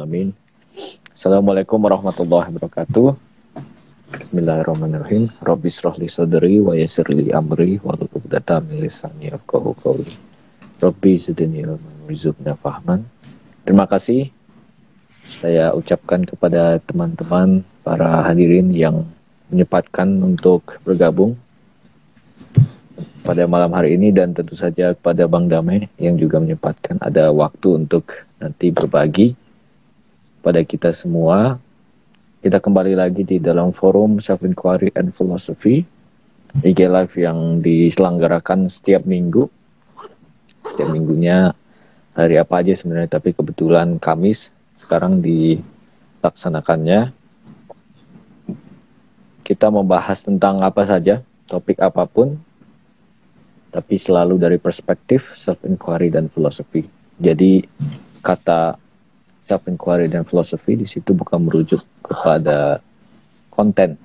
alamin. Assalamualaikum warahmatullahi wabarakatuh. Bismillahirrahmanirrahim. Rabbi shrah li sadri wa yassir li amri wahlul 'uqdatam min lisani yafqahu qawli. Rabbi zidni ilman warzuqna fahman. Terima kasih saya ucapkan kepada teman-teman para hadirin yang menyempatkan untuk bergabung pada malam hari ini, dan tentu saja kepada Bang Damai yang juga menyempatkan ada waktu untuk nanti berbagi pada kita semua. Kita kembali lagi di dalam forum Self Inquiry and Philosophy IG Live yang diselenggarakan setiap minggu. Setiap minggunya hari apa aja sebenarnya, tapi kebetulan Kamis sekarang dilaksanakannya. Kita membahas tentang apa saja, topik apapun, tapi selalu dari perspektif self-inquiry dan philosophy. Jadi kata self-inquiry dan philosophy di situ bukan merujuk kepada konten,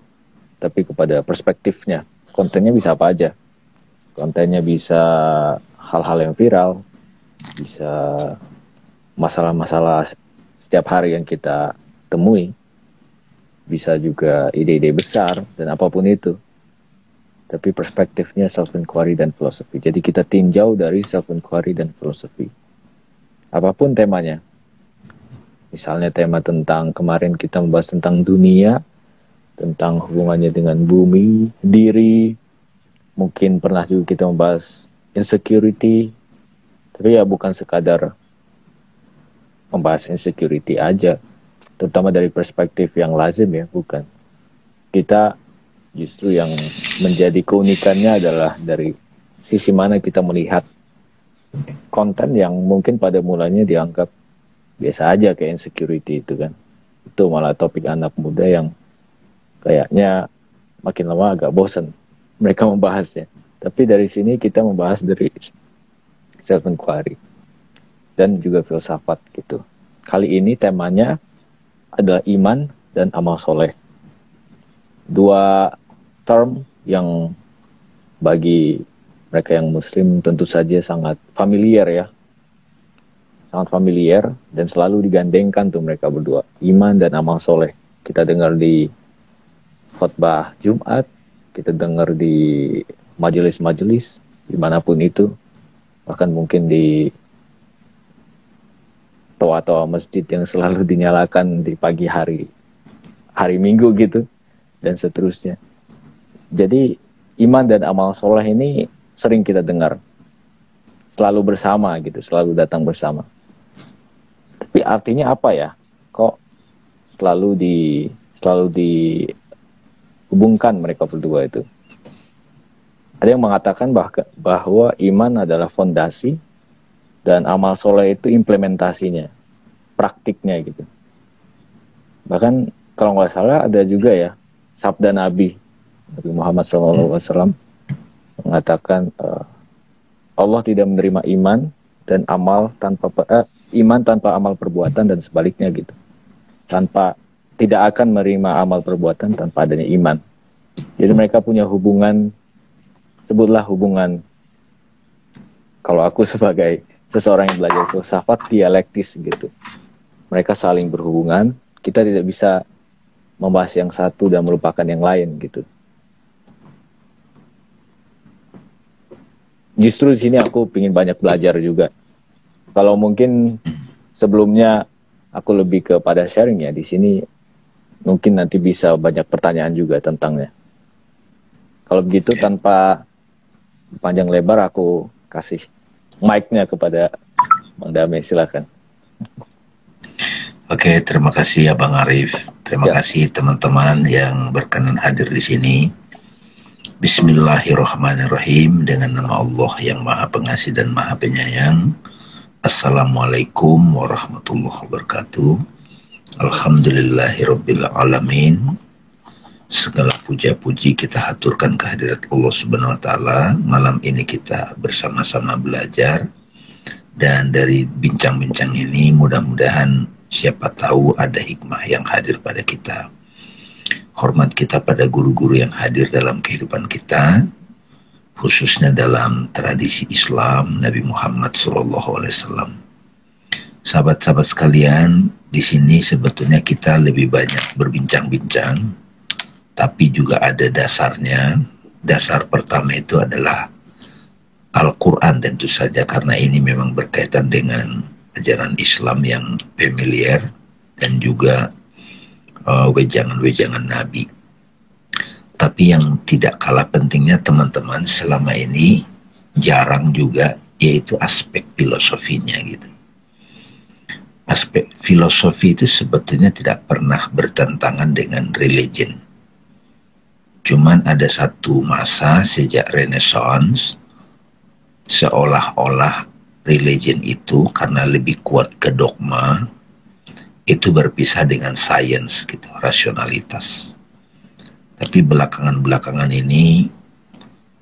tapi kepada perspektifnya. Kontennya bisa apa aja. Kontennya bisa hal-hal yang viral, bisa masalah-masalah setiap hari yang kita temui, bisa juga ide-ide besar dan apapun itu. Tapi perspektifnya self-inquiry dan philosophy. Jadi kita tinjau dari self-inquiry dan philosophy. Apapun temanya. Misalnya tema tentang, kemarin kita membahas tentang dunia, tentang hubungannya dengan bumi, diri. Mungkin pernah juga kita membahas insecurity. Tapi ya bukan sekadar membahas insecurity aja. Terutama dari perspektif yang lazim ya, bukan. Kita justru yang menjadi keunikannya adalah dari sisi mana kita melihat konten yang mungkin pada mulanya dianggap biasa aja kayak insecurity itu kan. Itu malah topik anak muda yang kayaknya makin lama agak bosan mereka membahasnya. Tapi dari sini kita membahas dari self-inquiry dan juga filsafat gitu. Kali ini temanya adalah iman dan amal soleh. Dua term yang bagi mereka yang muslim tentu saja sangat familiar ya. Sangat familiar dan selalu digandengkan tuh mereka berdua. Iman dan amal soleh. Kita dengar di khutbah Jumat, kita dengar di majelis-majelis, dimanapun itu. Bahkan mungkin di toa-toa masjid yang selalu dinyalakan di pagi hari Minggu gitu. Dan seterusnya. Jadi iman dan amal soleh ini sering kita dengar. Selalu bersama gitu, selalu datang bersama. Tapi artinya apa ya? Kok selalu dihubungkan mereka berdua itu? Ada yang mengatakan bahwa iman adalah fondasi dan amal soleh itu implementasinya, praktiknya gitu. Bahkan kalau nggak salah ada juga ya sabda Nabi Muhammad SAW mengatakan Allah tidak menerima iman dan amal tanpa iman tanpa amal perbuatan dan sebaliknya gitu. Tidak akan menerima amal perbuatan tanpa adanya iman. Jadi mereka punya hubungan, sebutlah hubungan, kalau aku sebagai seseorang yang belajar filsafat, dialektis gitu. Mereka saling berhubungan, kita tidak bisa membahas yang satu dan melupakan yang lain gitu. Justru di sini aku ingin banyak belajar juga. Kalau mungkin sebelumnya aku lebih kepada sharing ya, di sini mungkin nanti bisa banyak pertanyaan juga tentangnya. Kalau begitu tanpa panjang lebar aku kasih mic-nya kepada Bang Damai, silakan. Oke, terima kasih Abang Arif. Terima kasih teman-teman yang berkenan hadir di sini. Bismillahirrahmanirrahim. Dengan nama Allah yang Maha Pengasih dan Maha Penyayang. Assalamualaikum warahmatullahi wabarakatuh. Alhamdulillahirabbil alamin. Segala puja-puji kita haturkan kehadirat Allah Subhanahu wa taala. Malam ini kita bersama-sama belajar, dan dari bincang-bincang ini mudah-mudahan siapa tahu ada hikmah yang hadir pada kita. Hormat kita pada guru-guru yang hadir dalam kehidupan kita, khususnya dalam tradisi Islam Nabi Muhammad SAW. Sahabat-sahabat sekalian, di sini sebetulnya kita lebih banyak berbincang-bincang, tapi juga ada dasarnya. Dasar pertama itu adalah Al-Quran tentu saja, karena ini memang berkaitan dengan ajaran Islam yang familiar dan juga wejangan-wejangan Nabi. Tapi yang tidak kalah pentingnya teman-teman, selama ini jarang juga, yaitu aspek filosofinya gitu. Aspek filosofi itu sebetulnya tidak pernah bertentangan dengan religion. Cuman ada satu masa sejak Renaissance, seolah-olah religion itu karena lebih kuat ke dogma, itu berpisah dengan sains gitu, rasionalitas. Tapi belakangan-belakangan ini,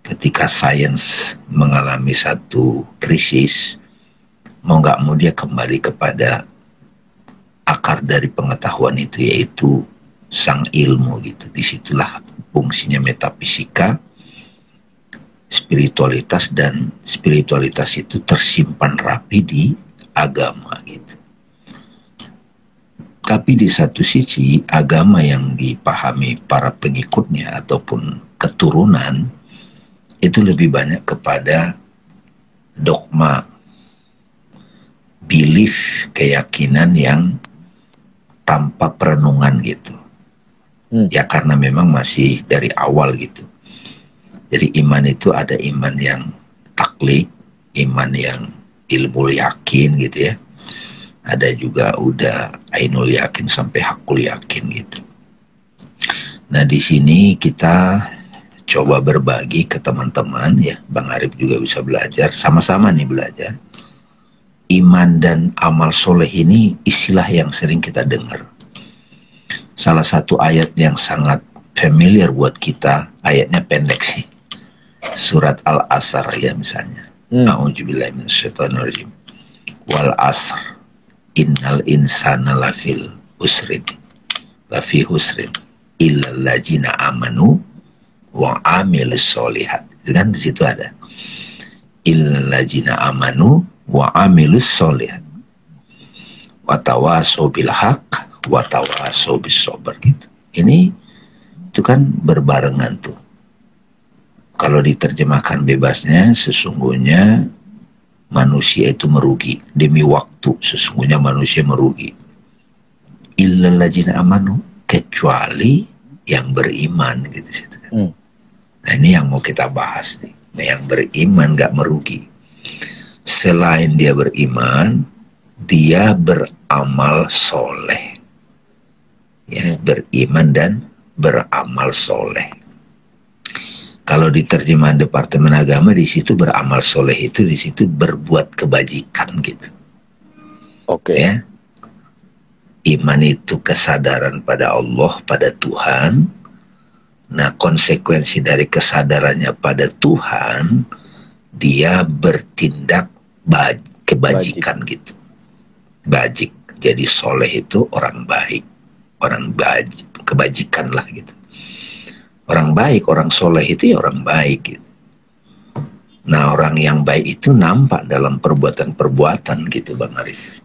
ketika sains mengalami satu krisis, mau nggak mau dia kembali kepada akar dari pengetahuan itu, yaitu sang ilmu gitu. Disitulah fungsinya metafisika, spiritualitas, dan spiritualitas itu tersimpan rapi di agama gitu. Tapi di satu sisi, agama yang dipahami para pengikutnya ataupun keturunan itu lebih banyak kepada dogma, belief, keyakinan yang tanpa perenungan gitu. Ya karena memang masih dari awal gitu. Jadi iman itu ada iman yang taklid, iman yang ilmu yakin gitu ya. Ada juga udah ainul yakin sampai hakul yakin gitu. Nah di sini kita coba berbagi ke teman-teman ya. Bang Arif juga bisa belajar, sama-sama nih belajar. Iman dan amal soleh ini istilah yang sering kita dengar. Salah satu ayat yang sangat familiar buat kita, ayatnya pendek sih. Surat Al-Asr ya misalnya. A'udzubillahi minasyaitonirrajim. Wal asr innal insana lafi husrin illal ladzina amanu wa amilus solihat. Itu kan di situ ada. Illal ladzina amanu wa amilus solihat. Wa tawasau bil haqq wa tawasau bis sabr gitu. Ini itu kan berbarengan tuh. Kalau diterjemahkan bebasnya, sesungguhnya manusia itu merugi demi waktu, sesungguhnya manusia merugi. Illal ladzina amanu, kecuali yang beriman gitu situ. Nah ini yang mau kita bahas nih. Nah, yang beriman gak merugi. Selain dia beriman, dia beramal soleh. Ya, beriman dan beramal soleh. Kalau di terjemahan Departemen Agama, di situ beramal soleh itu di situ berbuat kebajikan gitu. Oke. Ya. Iman itu kesadaran pada Allah, pada Tuhan. Nah, konsekuensi dari kesadarannya pada Tuhan, dia bertindak kebajikan gitu. Bajik. Jadi soleh itu orang baik, orang kebajikan lah gitu. Orang baik, orang soleh itu ya orang baik gitu. Nah orang yang baik itu nampak dalam perbuatan-perbuatan gitu Bang Arif.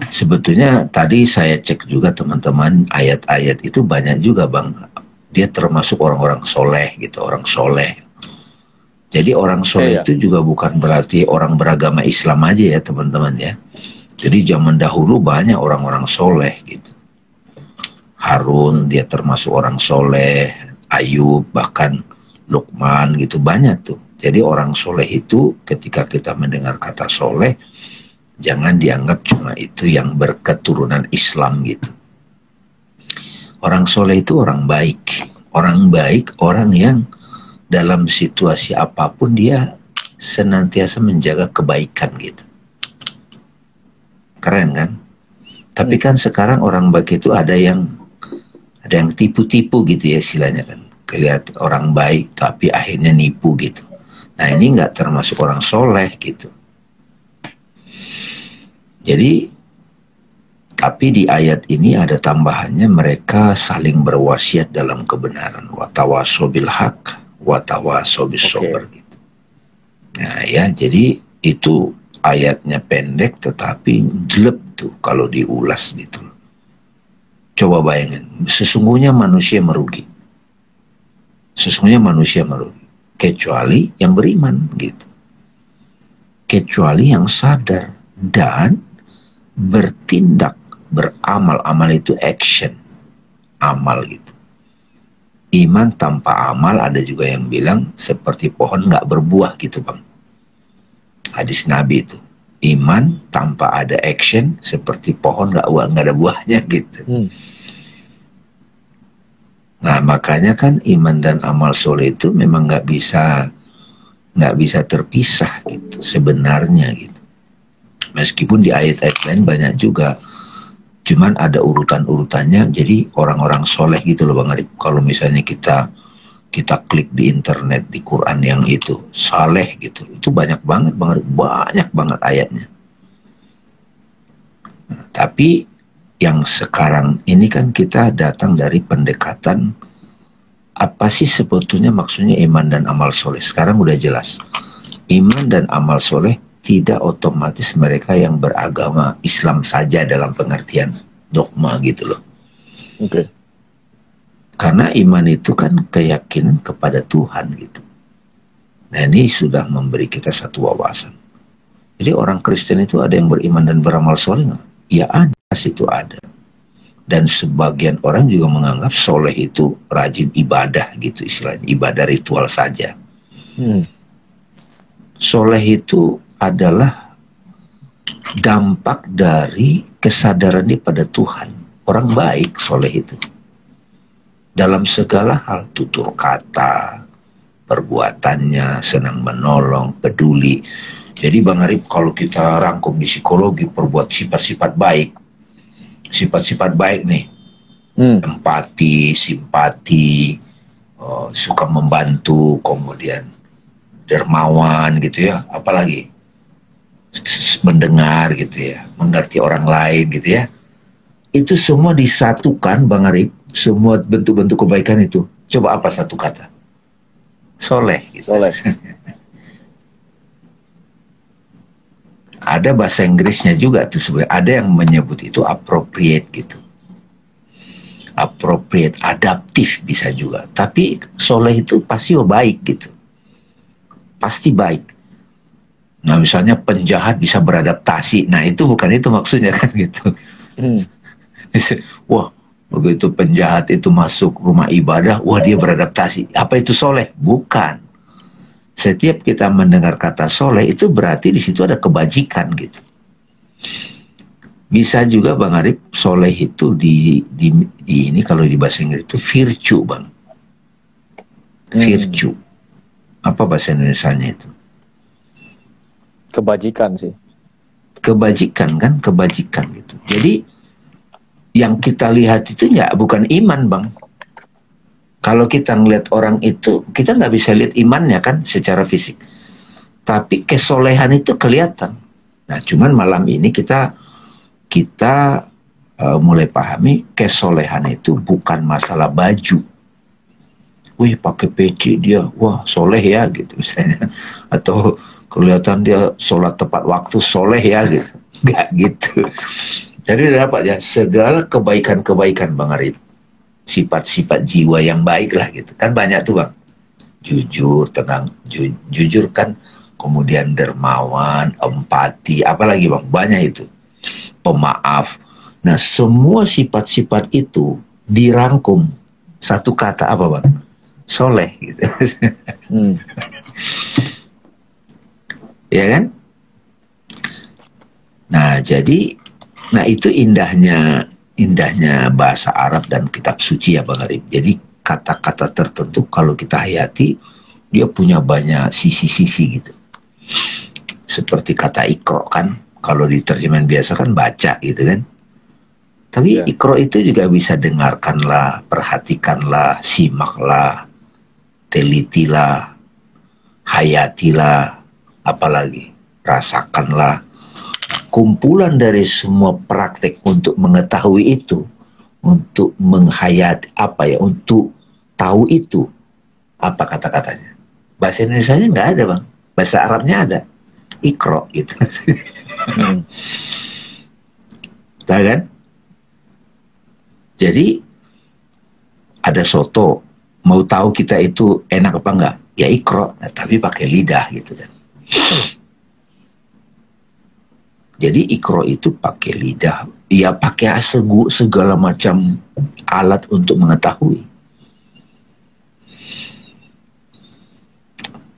Sebetulnya tadi saya cek juga teman-teman, ayat-ayat itu banyak juga Bang. Dia termasuk orang-orang soleh gitu, orang soleh. Jadi orang soleh itu juga bukan berarti orang beragama Islam aja ya teman-teman ya. Jadi zaman dahulu banyak orang-orang soleh gitu. Harun dia termasuk orang soleh, Ayub, bahkan Luqman gitu, banyak tuh. Jadi orang soleh itu ketika kita mendengar kata soleh, jangan dianggap cuma itu yang berketurunan Islam gitu. Orang soleh itu orang baik. Orang baik, orang yang dalam situasi apapun dia senantiasa menjaga kebaikan gitu. Keren kan? Tapi kan sekarang orang baik itu ada yang tipu-tipu gitu ya istilahnya kan. Kelihatan orang baik tapi akhirnya nipu gitu. Nah ini nggak termasuk orang soleh gitu. Jadi tapi di ayat ini ada tambahannya, mereka saling berwasiat dalam kebenaran. Wa tawasau bil haqq wa tawasau bis sabr gitu. Nah ya, jadi itu ayatnya pendek tetapi jelek tuh kalau diulas gitu. Coba bayangin, sesungguhnya manusia merugi. Sesungguhnya manusia merugi. Kecuali yang beriman gitu. Kecuali yang sadar dan bertindak, beramal. Amal itu action, amal gitu. Iman tanpa amal, ada juga yang bilang seperti pohon nggak berbuah gitu bang. Hadis Nabi itu, iman tanpa ada action seperti pohon nggak ada buahnya gitu. Nah makanya kan iman dan amal soleh itu memang nggak bisa terpisah gitu sebenarnya gitu. Meskipun di ayat-ayat lain banyak juga, cuman ada urutan-urutannya. Jadi orang-orang soleh gitu loh Bang Arif. Kalau misalnya kita klik di internet di Quran yang itu saleh gitu, itu banyak banget Bang Arif, banyak banget ayatnya. Nah, tapi yang sekarang ini kan kita datang dari pendekatan apa sih sebetulnya maksudnya iman dan amal soleh. Sekarang udah jelas, iman dan amal soleh tidak otomatis mereka yang beragama Islam saja dalam pengertian dogma gitu loh. Oke. Karena iman itu kan keyakinan kepada Tuhan gitu. Nah ini sudah memberi kita satu wawasan. Jadi orang Kristen itu ada yang beriman dan beramal soleh nggak? Ya ada, itu ada. Dan sebagian orang juga menganggap soleh itu rajin ibadah gitu istilahnya, ibadah ritual saja. Soleh itu adalah dampak dari kesadaran dia pada Tuhan. Orang baik soleh itu dalam segala hal, tutur kata, perbuatannya, senang menolong, peduli. Jadi Bang Arif, kalau kita rangkum di psikologi, perbuat sifat-sifat baik, sifat-sifat baik nih, empati, simpati, suka membantu, kemudian dermawan gitu ya, apalagi mendengar gitu ya, mengerti orang lain gitu ya. Itu semua disatukan Bang Arif, semua bentuk-bentuk kebaikan itu. Coba apa satu kata? Soleh gitu. Soleh. Ada bahasa Inggrisnya juga tuh sebenarnya, ada yang menyebut itu appropriate gitu. Appropriate, adaptif bisa juga. Tapi soleh itu pasti baik gitu. Pasti baik. Nah misalnya penjahat bisa beradaptasi. Nah itu bukan itu maksudnya kan gitu. Wah begitu penjahat itu masuk rumah ibadah, wah dia beradaptasi. Apa itu soleh? Bukan. Setiap kita mendengar kata soleh itu berarti di situ ada kebajikan gitu. Bisa juga Bang Arif, soleh itu di ini kalau di bahasa Inggris itu virtue Bang. Virtue. Apa bahasa Indonesianya itu? Kebajikan sih. Kebajikan kan, kebajikan gitu. Jadi yang kita lihat itu ya bukan iman Bang. Kalau kita ngeliat orang itu, kita nggak bisa lihat imannya kan secara fisik. Tapi kesolehan itu kelihatan. Nah, cuman malam ini kita mulai pahami kesolehan itu bukan masalah baju. Wih, pakai peci dia, wah soleh ya gitu misalnya. Atau kelihatan dia sholat tepat waktu, soleh ya gitu. Nggak gitu. Jadi dapat ya segala kebaikan-kebaikan Bang Arif. Sifat-sifat jiwa yang baik lah gitu kan banyak tuh Bang. Jujur, tenang, jujur kan, kemudian dermawan, empati, apalagi Bang, banyak itu. Pemaaf. Nah semua sifat-sifat itu dirangkum satu kata apa Bang? Soleh gitu. Ya kan? Nah jadi, nah itu indahnya bahasa Arab dan kitab suci ya Bang Arif. Jadi kata-kata tertentu kalau kita hayati, dia punya banyak sisi-sisi gitu. Seperti kata ikro kan, kalau di terjemahan biasa kan baca gitu kan. Tapi ikro itu juga bisa dengarkanlah, perhatikanlah, simaklah, telitilah, hayatilah, apalagi rasakanlah. Kumpulan dari semua praktek untuk mengetahui itu, untuk menghayati apa ya, untuk tahu itu, apa kata-katanya. Bahasa Indonesianya nggak ada Bang, bahasa Arabnya ada. Iqra gitu. Hmm. Tahu kan? Jadi ada soto, mau tahu kita itu enak apa enggak? Ya Iqra, nah, tapi pakai lidah gitu kan. Jadi Iqra itu pakai lidah, ya pakai segala macam alat untuk mengetahui.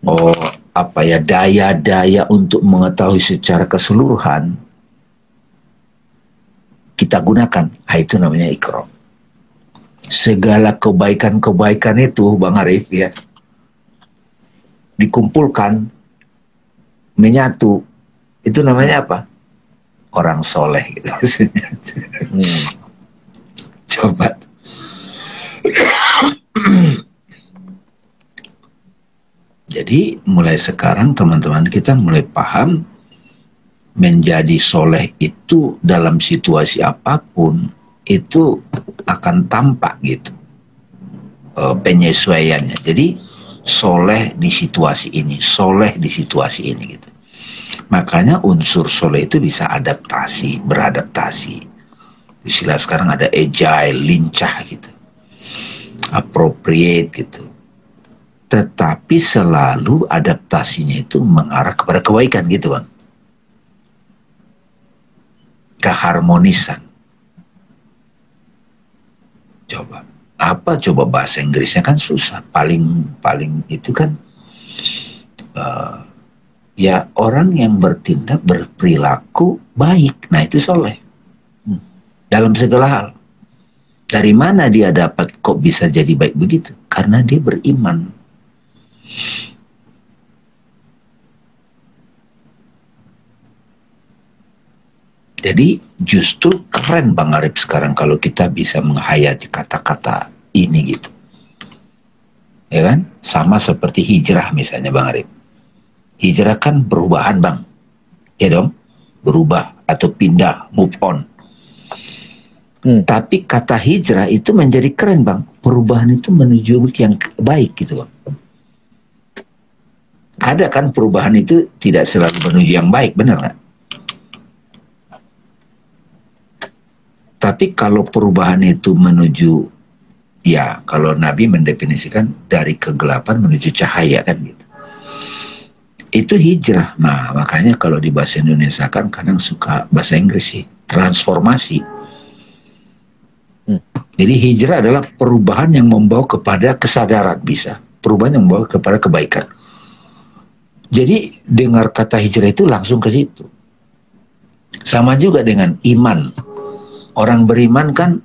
Oh, apa ya, daya-daya untuk mengetahui secara keseluruhan kita gunakan. Nah, itu namanya Iqra. Segala kebaikan-kebaikan itu, Bang Arif ya, dikumpulkan, menyatu, itu namanya apa? Orang soleh gitu. Coba. Jadi mulai sekarang teman-teman kita mulai paham menjadi soleh itu dalam situasi apapun itu akan tampak gitu penyesuaiannya. Jadi soleh di situasi ini, soleh di situasi ini gitu. Makanya unsur soleh itu bisa adaptasi, beradaptasi. Istilah sekarang ada agile, lincah gitu, appropriate gitu. Tetapi selalu adaptasinya itu mengarah kepada kebaikan gitu Bang. Keharmonisan. Coba. Apa coba bahasa Inggrisnya kan susah. Paling itu kan ya orang yang bertindak berperilaku baik. Nah itu soleh. Dalam segala hal. Dari mana dia dapat kok bisa jadi baik begitu? Karena dia beriman. Jadi justru keren Bang Arif sekarang kalau kita bisa menghayati kata-kata ini gitu. Ya kan? Sama seperti hijrah misalnya Bang Arif. Hijrah kan perubahan Bang. Ya dong? Berubah atau pindah, move on. Tapi kata hijrah itu menjadi keren Bang. Perubahan itu menuju yang baik gitu Bang. Ada kan perubahan itu tidak selalu menuju yang baik, benar nggak? Tapi kalau perubahan itu menuju, ya kalau Nabi mendefinisikan dari kegelapan menuju cahaya kan gitu. Itu hijrah. Nah makanya kalau di bahasa Indonesia kan kadang suka bahasa Inggris sih, transformasi. Jadi hijrah adalah perubahan yang membawa kepada kesadaran bisa. Perubahan yang membawa kepada kebaikan. Jadi dengar kata hijrah itu langsung ke situ. Sama juga dengan iman. Orang beriman kan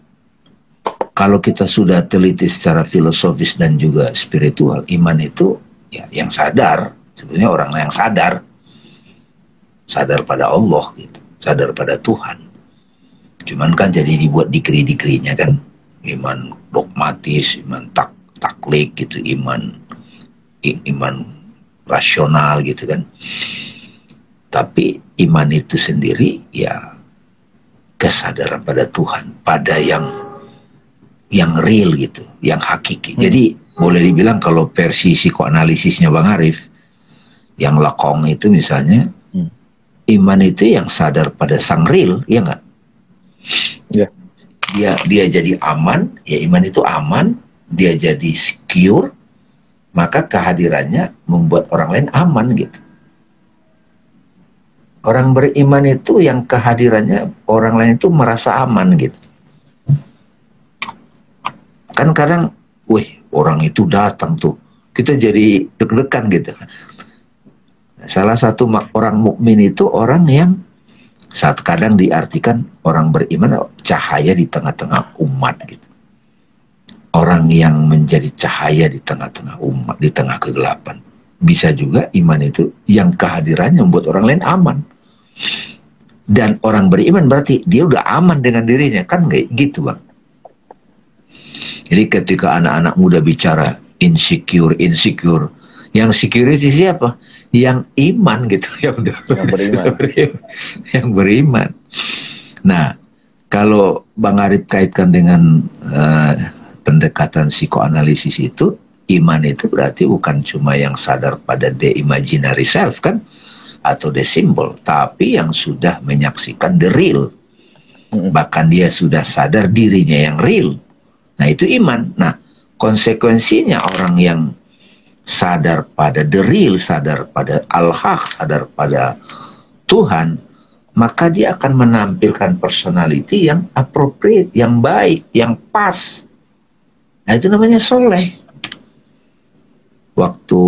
kalau kita sudah teliti secara filosofis dan juga spiritual, iman itu ya yang sadar. Sebenarnya orang yang sadar pada Allah gitu, sadar pada Tuhan. Cuman kan jadi dibuat dikri-dikrinya kan, iman dogmatis, iman taklik gitu, iman rasional gitu kan. Tapi iman itu sendiri ya kesadaran pada Tuhan, pada yang real gitu, yang hakiki. Jadi boleh dibilang kalau versi psikoanalisisnya Bang Arif, yang Lacan itu misalnya, iman itu yang sadar pada sang real, ya enggak? Yeah. Dia jadi aman, ya iman itu aman, dia jadi secure, maka kehadirannya membuat orang lain aman gitu. Orang beriman itu yang kehadirannya orang lain itu merasa aman gitu. Kan kadang, orang itu datang tuh, kita jadi deg-degan gitu. Salah satu orang mukmin itu orang yang saat kadang diartikan orang beriman cahaya di tengah-tengah umat gitu. Orang yang menjadi cahaya di tengah-tengah umat, di tengah kegelapan. Bisa juga iman itu yang kehadirannya membuat orang lain aman. Dan orang beriman berarti dia udah aman dengan dirinya, kan kayak gitu Bang. Jadi ketika anak-anak muda bicara insecure, yang security siapa? Yang iman gitu, yang beriman. Nah, kalau Bang Arif kaitkan dengan pendekatan psikoanalisis itu, iman itu berarti bukan cuma yang sadar pada the imaginary self kan, atau the symbol, tapi yang sudah menyaksikan the real. Bahkan dia sudah sadar dirinya yang real. Nah, itu iman. Nah, konsekuensinya orang yang sadar pada the real, sadar pada al-haq, sadar pada Tuhan, maka dia akan menampilkan personality yang appropriate, yang baik, yang pas. Nah, itu namanya soleh. Waktu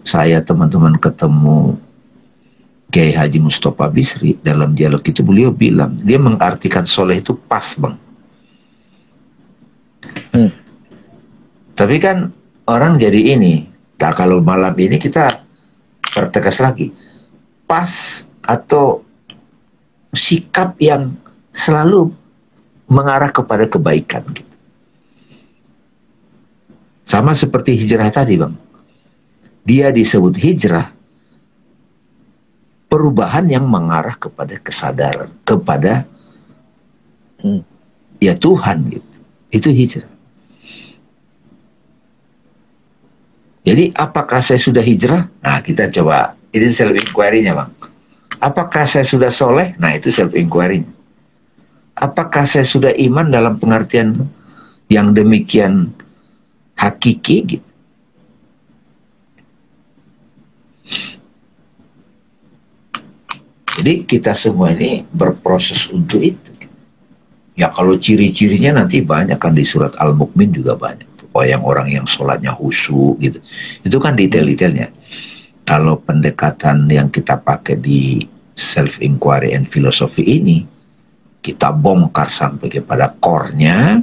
saya teman-teman ketemu Kiai Haji Mustafa Bisri, dalam dialog itu beliau bilang, dia mengartikan soleh itu pas, Bang. Tapi kan orang jadi ini, nah kalau malam ini kita pertegas lagi, pas atau sikap yang selalu mengarah kepada kebaikan. Sama seperti hijrah tadi, Bang. Dia disebut hijrah, perubahan yang mengarah kepada kesadaran, kepada ya Tuhan gitu. Itu hijrah. Jadi apakah saya sudah hijrah? Nah, kita coba, ini self inquiry-nya, Bang. Apakah saya sudah soleh? Nah, itu self inquiry-nya. Apakah saya sudah iman dalam pengertian yang demikian hakiki gitu? Jadi kita semua ini berproses untuk itu. Ya kalau ciri-cirinya nanti banyak kan, di surat Al-Mu'min juga banyak. Oh, yang orang yang sholatnya khusyuk gitu. Itu kan detail-detailnya. Kalau pendekatan yang kita pakai di self-inquiry and philosophy ini, kita bongkar sampai kepada core-nya,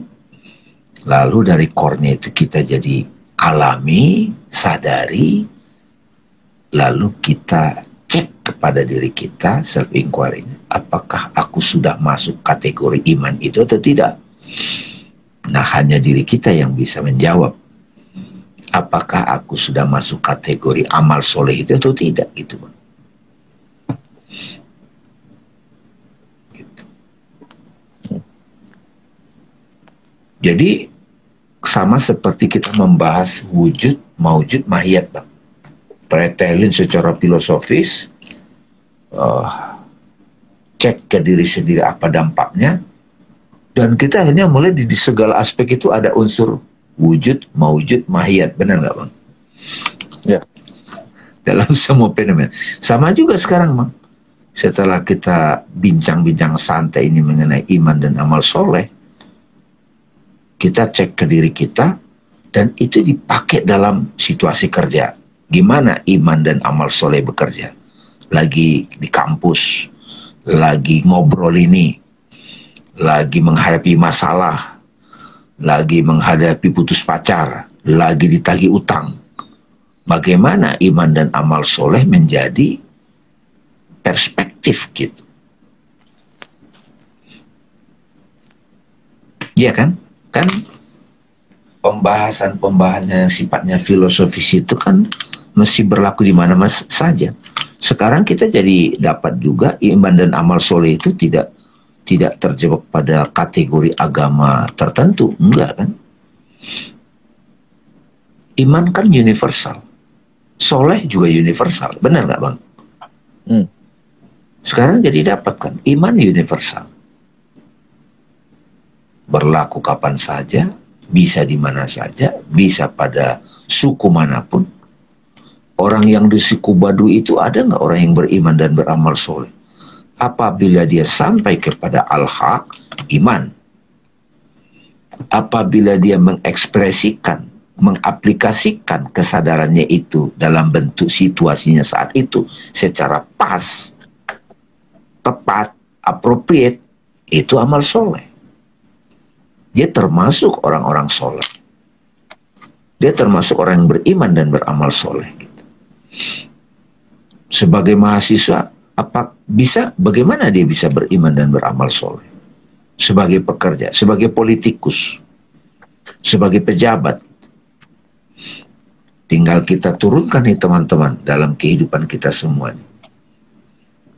lalu dari core-nya itu kita jadi alami, sadari, lalu kita cek kepada diri kita, self-inquiry-nya. Apakah aku sudah masuk kategori iman itu atau tidak? Nah, hanya diri kita yang bisa menjawab. Apakah aku sudah masuk kategori amal soleh itu atau tidak, gitu, Bang. Gitu. Jadi sama seperti kita membahas wujud, maujud, mahiyat, Bang. Pretelin secara filosofis, cek ke diri sendiri apa dampaknya, dan kita akhirnya mulai di segala aspek itu ada unsur wujud, maujud, mahiyat. Benar nggak, Bang? Ya. Dalam semua fenomena. Sama juga sekarang, Bang. Setelah kita bincang-bincang santai ini mengenai iman dan amal soleh, kita cek ke diri kita, dan itu dipakai dalam situasi kerja. Gimana iman dan amal soleh bekerja? Lagi di kampus, lagi ngobrol ini, lagi menghadapi masalah, lagi menghadapi putus pacar, lagi ditagih utang. Bagaimana iman dan amal soleh menjadi perspektif gitu. Iya kan? Kan pembahasan-pembahasan yang sifatnya filosofis itu kan mesti berlaku di mana saja. Sekarang kita jadi dapat juga iman dan amal soleh itu tidak terjebak pada kategori agama tertentu, enggak kan? Iman kan universal, soleh juga universal, benar nggak, Bang? Sekarang jadi dapat kan, iman universal, berlaku kapan saja, bisa di mana saja, bisa pada suku manapun. Orang yang di suku Baduy itu ada nggak orang yang beriman dan beramal soleh? Apabila dia sampai kepada al-haq, iman. Apabila dia mengekspresikan, mengaplikasikan kesadarannya itu dalam bentuk situasinya saat itu secara pas, tepat, appropriate, itu amal soleh. Dia termasuk orang-orang soleh. Dia termasuk orang yang beriman dan beramal soleh. Gitu. Sebagai mahasiswa, bagaimana dia bisa beriman dan beramal soleh? Sebagai pekerja, sebagai politikus, sebagai pejabat. Tinggal kita turunkan nih, teman-teman, dalam kehidupan kita semua.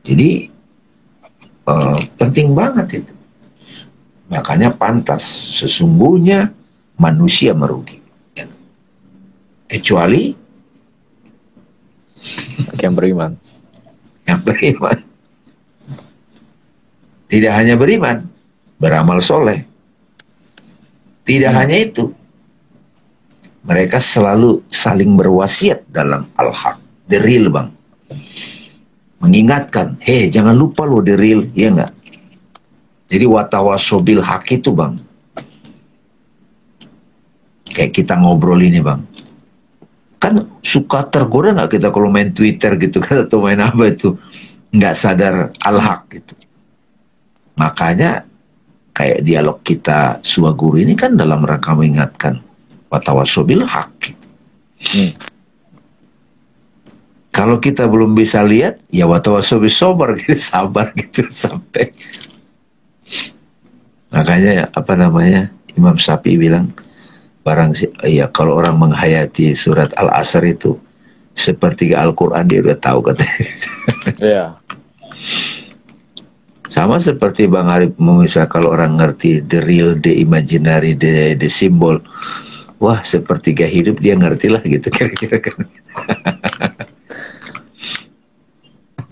Jadi penting banget itu. Makanya pantas, sesungguhnya manusia merugi. Kecuali yang beriman. yang beriman. Tidak hanya beriman, beramal soleh. Tidak hanya itu, mereka selalu saling berwasiat dalam al-haq, the real bang. Mengingatkan, jangan lupa lo the real, ya enggak? Jadi watawasobil hak itu bang. Kayak kita ngobrol ini bang. Kan suka tergoda nggak kita kalau main Twitter gitu kan, atau main apa itu, nggak sadar al-haq gitu. Makanya kayak dialog kita Suaguru ini kan dalam rangka mengingatkan watawasobil haq gitu. Kalau kita belum bisa lihat, ya watawasobil sobar gitu, sabar gitu sampai. Makanya apa namanya, Imam Syafi'i bilang, kalau orang menghayati surat Al-Asr itu sepertiga Al-Quran, dia udah tahu katanya. Iya. Sama seperti Bang Arif, misal kalau orang ngerti the real, the imaginary, the symbol, wah sepertiga hidup dia ngerti lah gitu kira-kira kan.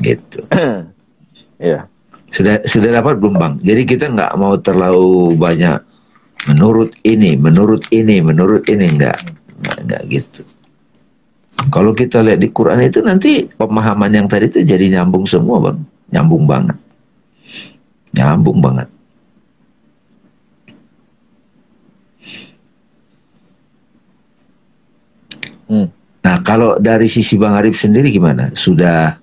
Gitu. Iya. Sudah dapat belum Bang? Jadi kita nggak mau terlalu banyak menurut ini enggak gitu. Kalau kita lihat di Quran itu nanti pemahaman yang tadi itu jadi nyambung semua Bang, nyambung banget. Nah kalau dari sisi Bang Arif sendiri gimana? Sudah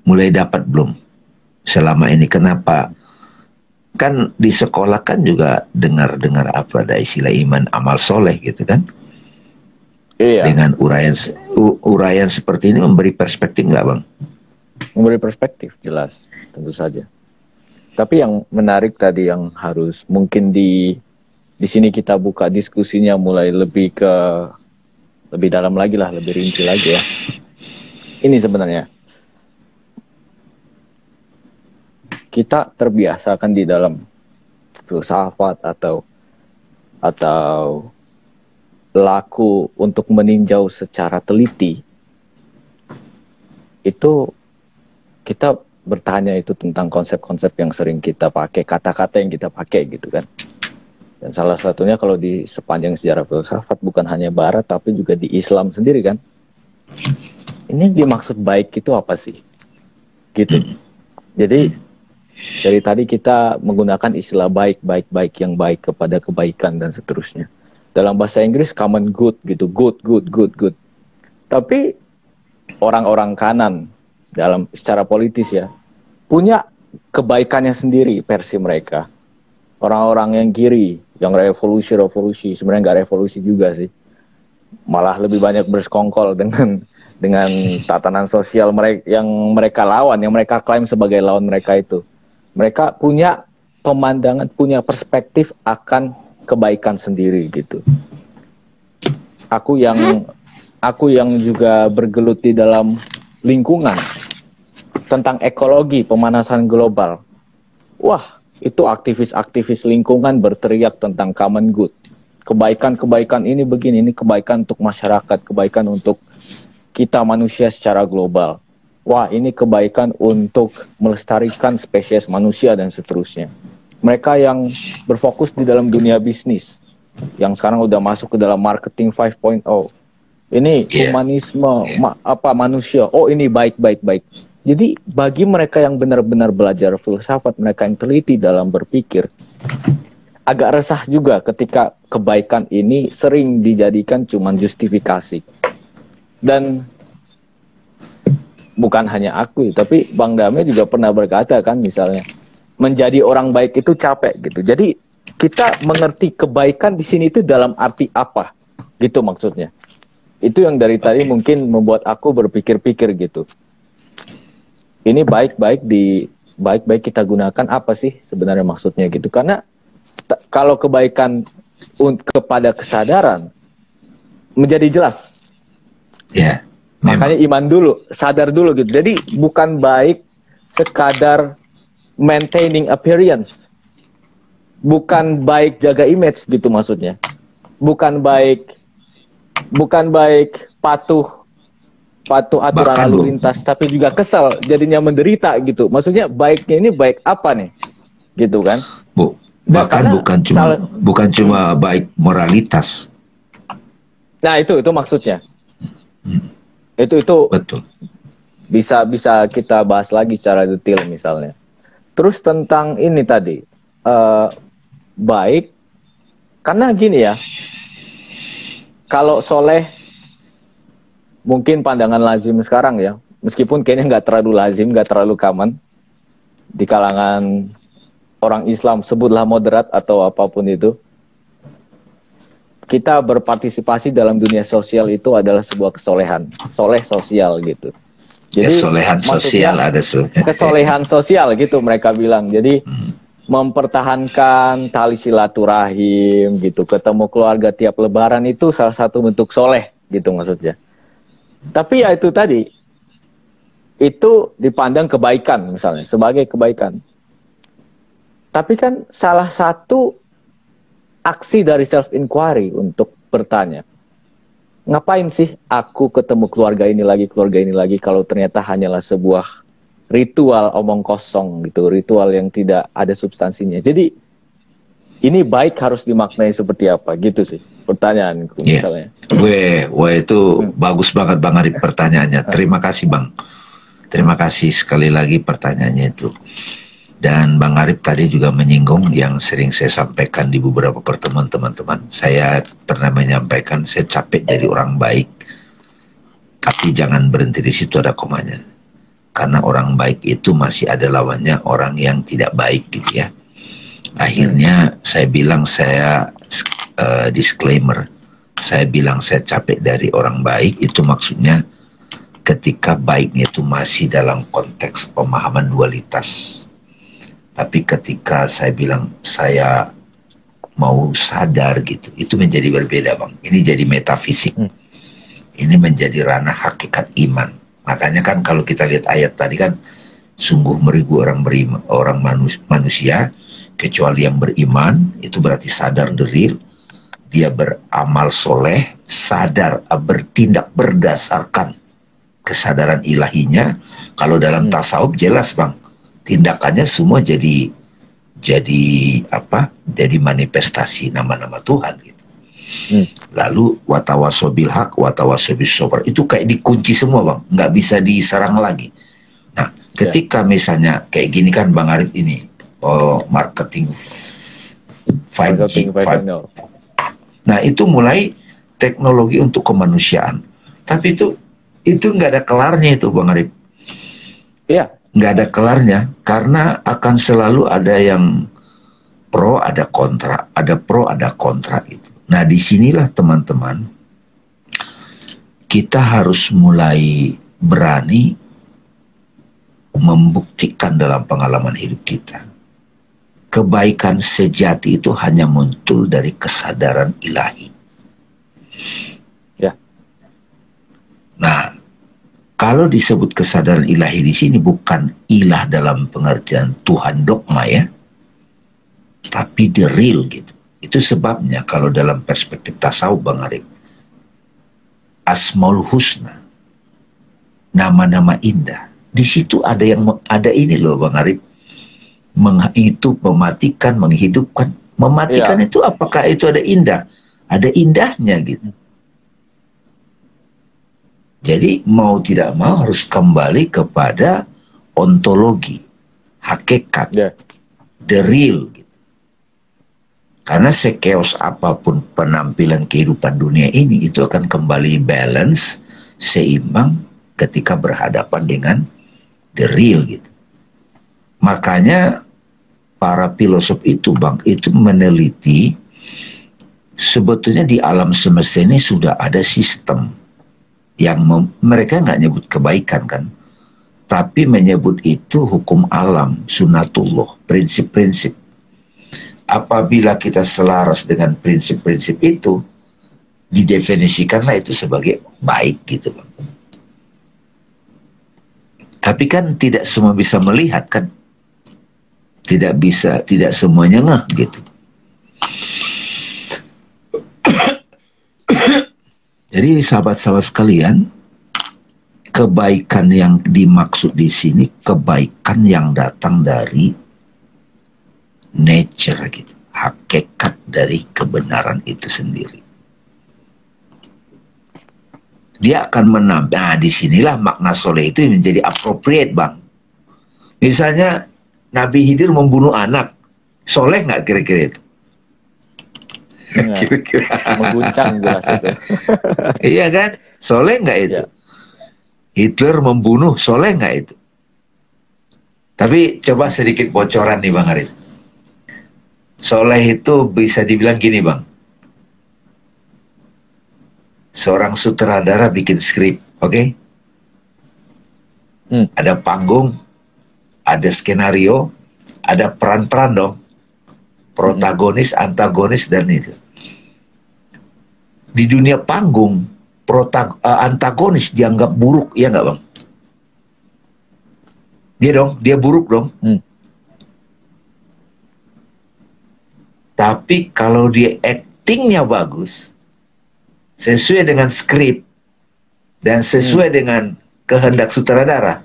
mulai dapat belum selama ini? Kenapa? Kan di sekolah kan juga dengar apa ada istilah iman amal soleh gitu kan? Iya. Dengan uraian seperti ini memberi perspektif nggak Bang? Memberi perspektif, jelas, tentu saja. Tapi yang menarik tadi yang harus mungkin di sini kita buka diskusinya mulai lebih dalam lagi lah, lebih rinci lagi ya. Ini sebenarnya kita terbiasa kan di dalam filsafat atau laku untuk meninjau secara teliti, itu kita bertanya itu tentang konsep-konsep yang sering kita pakai, kata-kata yang kita pakai gitu kan. Dan salah satunya kalau di sepanjang sejarah filsafat bukan hanya Barat tapi juga di Islam sendiri kan. Ini dimaksud baik itu apa sih? Gitu. Jadi dari tadi kita menggunakan istilah baik yang baik kepada kebaikan dan seterusnya. Dalam bahasa Inggris common good gitu, good. Tapi orang-orang kanan secara politis ya punya kebaikannya sendiri versi mereka. Orang-orang yang kiri, yang revolusi sebenarnya nggak revolusi juga sih, malah lebih banyak bersekongkol dengan tatanan sosial mereka yang mereka lawan, yang mereka klaim sebagai lawan mereka itu. Mereka punya pemandangan, punya perspektif akan kebaikan sendiri gitu. Aku yang juga bergelut di dalam lingkungan tentang ekologi, pemanasan global. Wah, itu aktivis-aktivis lingkungan berteriak tentang common good. Kebaikan ini begini, ini kebaikan untuk masyarakat, kebaikan untuk kita manusia secara global. Wah, ini kebaikan untuk melestarikan spesies manusia dan seterusnya. Mereka yang berfokus di dalam dunia bisnis, yang sekarang udah masuk ke dalam marketing 5.0. Ini humanisme, manusia. Oh, ini baik. Jadi bagi mereka yang benar-benar belajar filsafat, mereka yang teliti dalam berpikir, agak resah juga ketika kebaikan ini sering dijadikan cuman justifikasi. Dan bukan hanya aku, tapi Bang Dame juga pernah berkata kan, misalnya menjadi orang baik itu capek gitu. Jadi kita mengerti kebaikan di sini itu dalam arti apa, gitu maksudnya. Itu yang dari tadi mungkin membuat aku berpikir-pikir gitu. Ini baik kita gunakan apa sih sebenarnya maksudnya gitu. Karena kalau kebaikan kepada kesadaran menjadi jelas. Ya. Makanya iman dulu, sadar dulu gitu. Jadi bukan baik sekadar maintaining appearance. Bukan baik jaga image gitu maksudnya. Bukan baik patuh patuh aturan Bahkan lalu lintas, tapi juga kesal, jadinya menderita gitu. Maksudnya baiknya ini baik apa nih, gitu kan? Bahkan Karena bukan cuma baik moralitas. nah itu maksudnya. Itu Betul. bisa kita bahas lagi secara detail misalnya. Terus tentang ini tadi, baik, karena gini ya, kalau soleh mungkin pandangan lazim sekarang ya, meskipun kayaknya nggak terlalu lazim, nggak terlalu common di kalangan orang Islam, sebutlah moderat atau apapun itu, kita berpartisipasi dalam dunia sosial itu adalah sebuah kesolehan, soleh sosial gitu. Jadi kesolehan sosial ada kesolehan sosial gitu mereka bilang. Jadi mempertahankan tali silaturahim gitu, ketemu keluarga tiap lebaran itu salah satu bentuk soleh gitu maksudnya. Tapi ya itu tadi, itu dipandang kebaikan misalnya, sebagai kebaikan. Tapi kan salah satu aksi dari self-inquiry untuk bertanya, ngapain sih aku ketemu keluarga ini lagi, kalau ternyata hanyalah sebuah ritual omong kosong gitu, ritual yang tidak ada substansinya. Jadi ini baik harus dimaknai seperti apa gitu sih pertanyaanku misalnya. Wah itu bagus banget Bang Arif pertanyaannya. Terima kasih Bang. Terima kasih sekali lagi pertanyaannya itu. Dan Bang Arif tadi juga menyinggung yang sering saya sampaikan di beberapa pertemuan teman-teman. Saya pernah menyampaikan saya capek jadi orang baik. Tapi jangan berhenti di situ, ada komanya. Karena orang baik itu masih ada lawannya orang yang tidak baik gitu ya. Akhirnya saya bilang disclaimer. Saya bilang saya capek dari orang baik, itu maksudnya ketika baiknya itu masih dalam konteks pemahaman dualitas. Tapi ketika saya bilang saya mau sadar gitu, itu menjadi berbeda Bang. Ini jadi metafisik. Ini menjadi ranah hakikat iman. Makanya kan kalau kita lihat ayat tadi kan, sungguh merigu orang manusia, kecuali yang beriman, itu berarti sadar the real. Dia beramal soleh, sadar, bertindak berdasarkan kesadaran ilahinya. Kalau dalam tasawuf jelas Bang, tindakannya semua jadi manifestasi nama-nama Tuhan gitu. Lalu watawasobil hak, watawasobil sobar, itu kayak dikunci semua Bang, nggak bisa diserang lagi. Nah, ketika misalnya kayak gini kan Bang Arif ini, marketing 5G. Nah, itu mulai teknologi untuk kemanusiaan. Tapi itu nggak ada kelarnya itu Bang Arif. Iya. Nggak ada kelarnya, karena akan selalu ada yang pro, ada kontra, ada pro, ada kontra gitu. Nah, disinilah teman-teman, kita harus mulai berani membuktikan dalam pengalaman hidup kita. Kebaikan sejati itu hanya muncul dari kesadaran ilahi. Ya. Nah, kalau disebut kesadaran ilahi di sini bukan ilah dalam pengertian Tuhan dogma ya, tapi the real gitu. Itu sebabnya kalau dalam perspektif tasawuf Bang Arif, Asmaul Husna, nama-nama indah, di situ ada ini loh Bang Arif, itu mematikan, menghidupkan. Mematikan itu apakah itu ada indah? Ada indahnya gitu. Jadi mau tidak mau harus kembali kepada ontologi, hakikat, the real gitu. Karena sekeos apapun penampilan kehidupan dunia ini, itu akan kembali balance, seimbang ketika berhadapan dengan the real gitu. Makanya para filosof itu Bang, itu meneliti sebetulnya di alam semesta ini sudah ada sistem yang mereka nggak nyebut kebaikan kan, tapi menyebut itu hukum alam, sunatullah, prinsip-prinsip. Apabila kita selaras dengan prinsip-prinsip itu, didefinisikanlah itu sebagai baik gitu Bang. Tapi kan tidak semua bisa melihat kan, tidak semuanya ngeh gitu. Jadi sahabat-sahabat sekalian, kebaikan yang dimaksud di sini kebaikan yang datang dari nature gitu, hakikat dari kebenaran itu sendiri. Dia akan menambah. Nah, disinilah makna soleh itu menjadi appropriate, Bang. Misalnya Nabi Khidir membunuh anak, soleh nggak kira-kira itu? Kira-kira mengguncang jelas itu. Iya kan? Soleh nggak itu? Ya. Hitler membunuh, soleh nggak itu? Tapi coba sedikit bocoran nih Bang Arif. Soleh itu bisa dibilang gini Bang. Seorang sutradara bikin skrip, oke? Ada panggung, ada skenario, ada peran-peran dong. Protagonis, antagonis, dan itu. Di dunia panggung, antagonis dianggap buruk, ya nggak Bang? Dia buruk dong. Tapi kalau dia actingnya bagus, sesuai dengan skrip, dan sesuai dengan kehendak sutradara,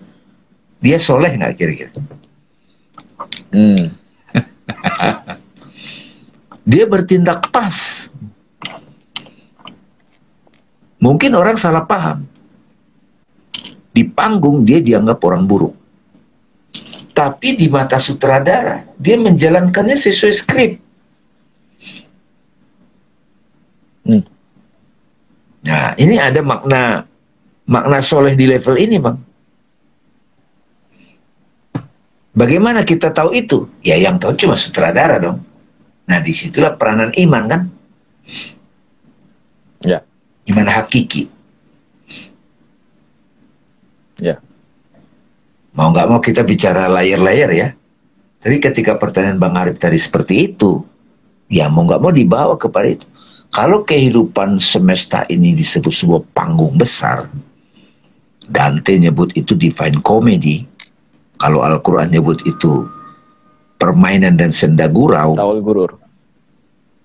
dia soleh nggak kira-kira? Dia bertindak pas. Mungkin orang salah paham. Di panggung dia dianggap orang buruk. Tapi di mata sutradara, dia menjalankannya sesuai skrip. Nah, ini ada makna soleh di level ini, Bang. Bagaimana kita tahu itu? Ya yang tahu cuma sutradara dong. Nah, disitulah peranan iman kan? Ya. Iman hakiki. Ya. Mau nggak mau kita bicara layer-layer ya. Tapi ketika pertanyaan Bang Arif tadi seperti itu, ya mau nggak mau dibawa kepada itu. Kalau kehidupan semesta ini disebut sebuah panggung besar, Dante nyebut itu divine comedy. Kalau Al-Quran nyebut itu permainan dan senda gurau. Mataul gurur.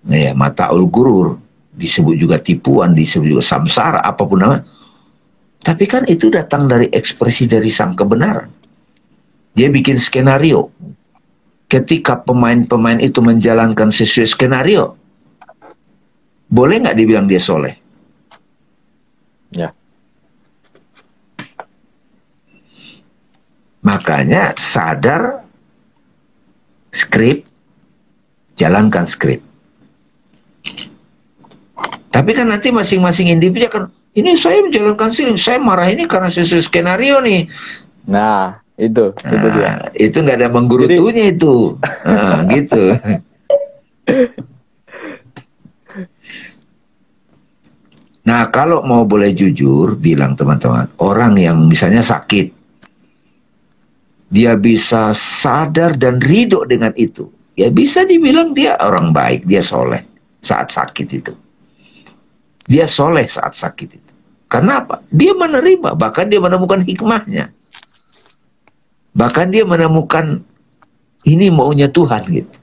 Ya, mataul gurur. Disebut juga tipuan, disebut juga samsara, apapun nama. Tapi kan itu datang dari ekspresi dari sang kebenaran. Dia bikin skenario. Ketika pemain-pemain itu menjalankan sesuai skenario, boleh nggak dibilang dia soleh? Ya. Makanya sadar skrip, jalankan skrip. Tapi kan nanti masing-masing individu akan, ini saya menjalankan skrip, saya marah ini karena sesuai skenario nih. Nah, itu dia. Itu nggak ada menggerutunya. Jadi, itu. Nah, gitu. Nah, kalau mau boleh jujur, bilang teman-teman, orang yang misalnya sakit, dia bisa sadar dan ridho dengan itu. Ya bisa dibilang dia orang baik, dia soleh saat sakit itu. Dia soleh saat sakit itu. Karena apa? Dia menerima, bahkan dia menemukan hikmahnya. Bahkan dia menemukan ini maunya Tuhan gitu.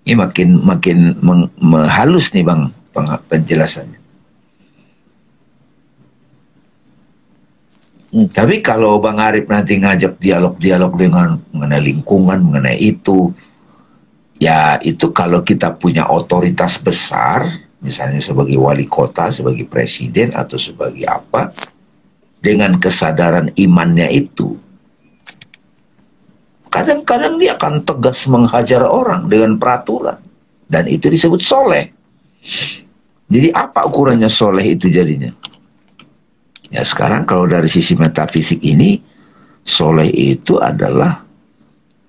Ini makin halus nih Bang penjelasannya. Tapi kalau Bang Arif nanti ngajak dialog-dialog dengan mengenai lingkungan, mengenai itu, ya itu kalau kita punya otoritas besar, misalnya sebagai wali kota, sebagai presiden, atau sebagai apa, dengan kesadaran imannya itu, kadang-kadang dia akan tegas menghajar orang dengan peraturan, dan itu disebut soleh. Jadi apa ukurannya soleh itu jadinya? Ya sekarang kalau dari sisi metafisik ini, soleh itu adalah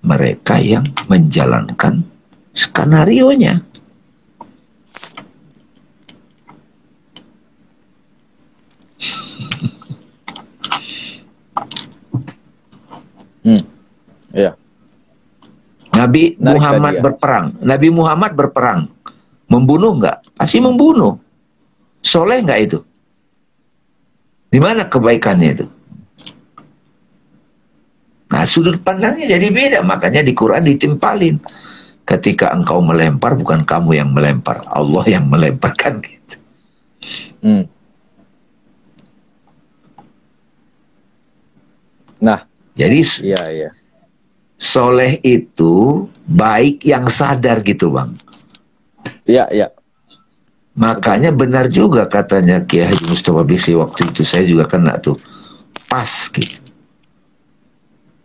mereka yang menjalankan skenario-nya. Ya. Nabi Muhammad berperang. Nabi Muhammad berperang. Membunuh nggak? Pasti membunuh. Soleh nggak itu? Di mana kebaikannya itu? Nah, sudut pandangnya jadi beda. Makanya di Quran ditimpalin. Ketika engkau melempar, bukan kamu yang melempar. Allah yang melemparkan gitu. Nah, Jadi iya. soleh itu baik yang sadar gitu Bang. Iya. Makanya benar juga katanya Kiai Haji Mustafa Bisri waktu itu, saya juga kena tuh, pas gitu,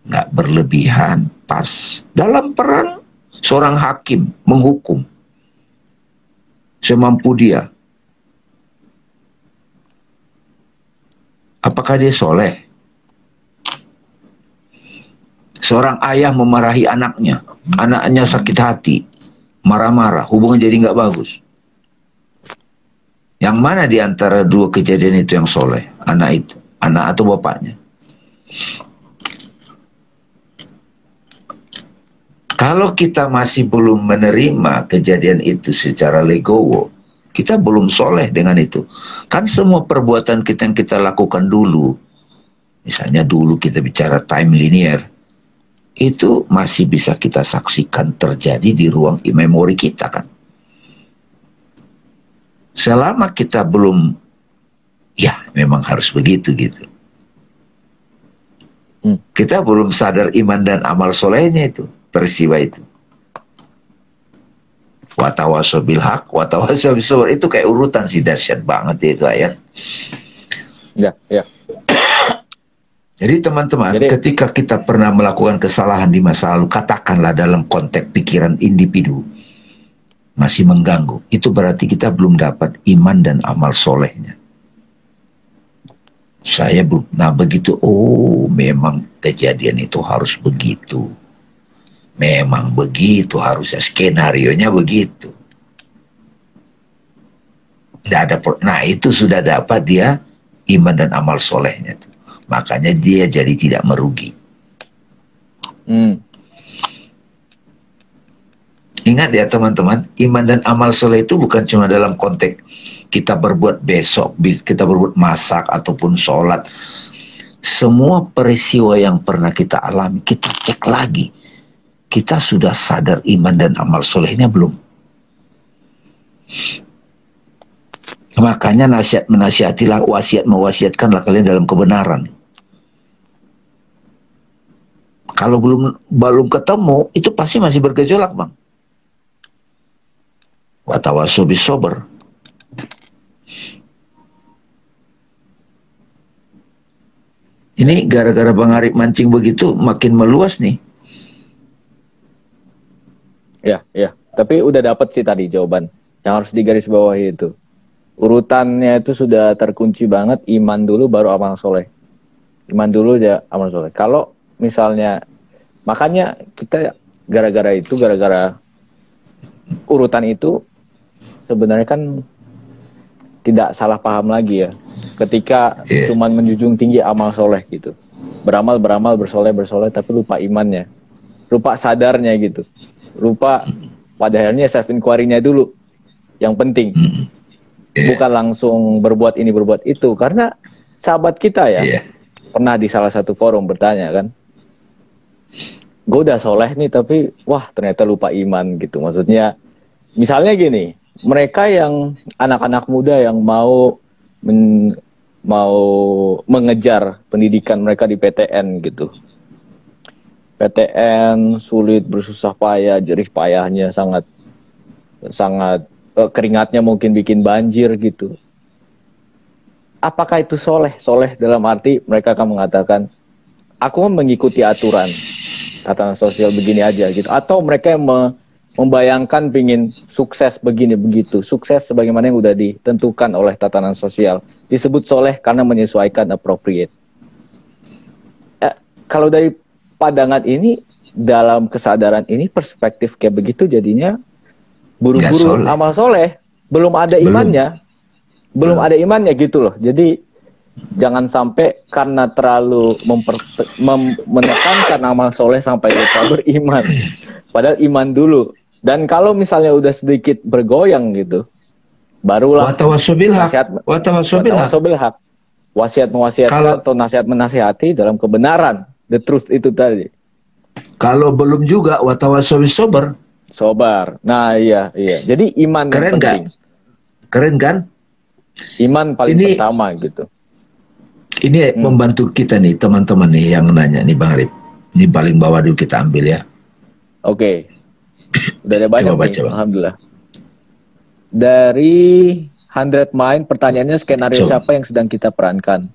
nggak berlebihan, pas. Dalam peran seorang hakim menghukum semampu dia, apakah dia soleh? Seorang ayah memarahi anaknya, anaknya sakit hati, marah-marah, hubungan jadi nggak bagus. Yang mana di antara dua kejadian itu yang soleh? Anak itu, anak atau bapaknya? Kalau kita masih belum menerima kejadian itu secara legowo, kita belum soleh dengan itu. Kan semua perbuatan kita yang kita lakukan dulu, misalnya dulu kita bicara time linear, itu masih bisa kita saksikan terjadi di ruang memori kita kan. Selama kita belum, ya memang harus begitu gitu. Kita belum sadar iman dan amal solehnya itu, peristiwa itu. Watawasau bil haq, watawasau bis sabr, itu kayak urutan sih, dahsyat banget ya itu ayat. Ya. Jadi teman-teman, ketika kita pernah melakukan kesalahan di masa lalu, katakanlah dalam konteks pikiran individu masih mengganggu, itu berarti kita belum dapat iman dan amal solehnya. Saya belum, nah begitu, oh memang kejadian itu harus begitu. Memang begitu harusnya, skenarionya begitu. Nah itu sudah dapat dia iman dan amal solehnya. Makanya dia jadi tidak merugi. Ingat ya teman-teman, iman dan amal soleh itu bukan cuma dalam konteks kita berbuat besok, kita berbuat masak ataupun sholat. Semua peristiwa yang pernah kita alami, kita cek lagi. Kita sudah sadar iman dan amal solehnya belum? Makanya nasihat menasihatilah, wasiat mewasiatkanlah kalian dalam kebenaran. Kalau belum ketemu, itu pasti masih bergejolak Bang. Watawasau bis sabr. Ini gara-gara Bang Arif mancing begitu makin meluas nih. Ya. Tapi udah dapat sih tadi jawaban. Yang harus digarisbawahi itu. Urutannya itu sudah terkunci banget, iman dulu baru amal soleh. Iman dulu ya amal soleh. Kalau misalnya, makanya kita gara-gara urutan itu sebenarnya kan tidak salah paham lagi ya. Ketika cuman menjunjung tinggi amal soleh gitu. Beramal, bersoleh, tapi lupa imannya. Lupa sadarnya gitu. Lupa pada akhirnya self inquiry-nya dulu. Yang penting. Bukan langsung berbuat ini, berbuat itu. Karena sahabat kita ya, pernah di salah satu forum bertanya kan, gue udah soleh nih tapi wah ternyata lupa iman gitu. Maksudnya misalnya gini, mereka yang anak-anak muda yang mau mengejar pendidikan mereka di PTN gitu. PTN sulit, bersusah payah, jerih payahnya sangat keringatnya mungkin bikin banjir gitu. Apakah itu soleh? Soleh dalam arti mereka akan mengatakan, aku mengikuti aturan tatanan sosial begini aja gitu. Atau mereka yang membayangkan pingin sukses begini begitu, sukses sebagaimana yang udah ditentukan oleh tatanan sosial, disebut soleh karena menyesuaikan, appropriate. Kalau dari pandangan ini, dalam kesadaran ini, perspektif kayak begitu jadinya buru-buru amal soleh, belum ada imannya, belum ada imannya gitu loh. Jadi jangan sampai karena terlalu menekankan amal soleh sampai lupa beriman. Padahal iman dulu. Dan kalau misalnya udah sedikit bergoyang gitu, barulah watawasau bil haq. Wasiat mewasiatkan atau nasihat menasihati dalam kebenaran, the truth itu tadi. Kalau belum juga watawasau bis sabr. Sobar. Nah iya. Jadi iman keren yang penting. Keren kan? Iman paling pertama gitu. Ini membantu kita nih, teman-teman nih yang nanya nih Bang Arif. Ini paling bawah dulu kita ambil ya. Oke. Udah ada banyak Coba baca, nih, Bang. alhamdulillah. Dari 100 Mind, pertanyaannya skenario siapa yang sedang kita perankan?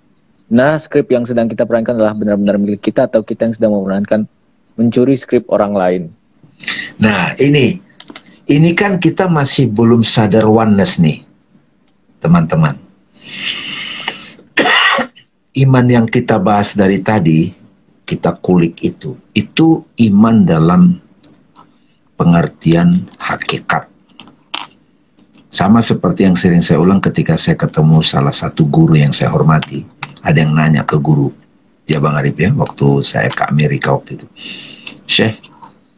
Nah, skrip yang sedang kita perankan adalah benar-benar milik kita atau kita yang sedang memerankan mencuri skrip orang lain? Nah, ini kan kita masih belum sadar oneness nih, teman-teman. Iman yang kita bahas dari tadi, kita kulik itu iman dalam pengertian hakikat. Sama seperti yang sering saya ulang ketika saya ketemu salah satu guru yang saya hormati. Ada yang nanya ke guru, ya Bang Arif ya, waktu saya ke Amerika waktu itu. Syekh,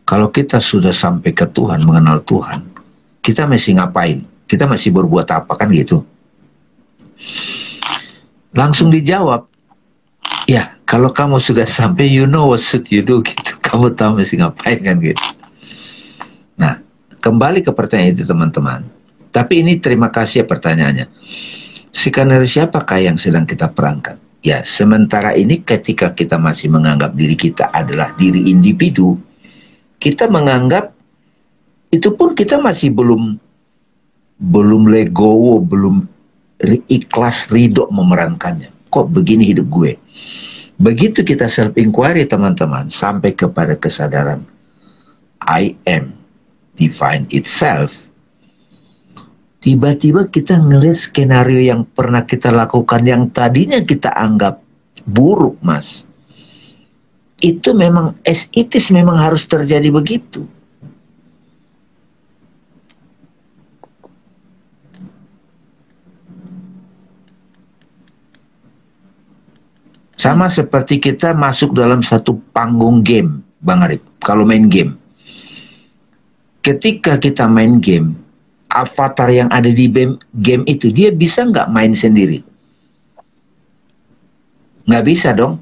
kalau kita sudah sampai ke Tuhan, mengenal Tuhan, kita masih ngapain? Kita masih berbuat apa kan gitu? Langsung dijawab, ya kalau kamu sudah sampai, you know what should you do gitu. Kamu tahu mesti ngapain kan gitu. Nah, kembali ke pertanyaan itu teman-teman. Tapi ini terima kasih ya pertanyaannya. Skenario siapakah yang sedang kita perankan? Ya, sementara ini ketika kita masih menganggap diri kita adalah diri individu, kita menganggap itu pun kita masih belum legowo, belum ikhlas ridho memerankannya. Kok begini hidup gue? Begitu kita self inquiry teman-teman, sampai kepada kesadaran I am divine itself, tiba-tiba kita ngelihat skenario yang pernah kita lakukan yang tadinya kita anggap buruk, Mas. Itu memang as it is, memang harus terjadi begitu. Sama seperti kita masuk dalam satu panggung game, Bang Arif. Kalau main game, ketika kita main game, avatar yang ada di game itu, dia bisa nggak main sendiri? Nggak bisa dong.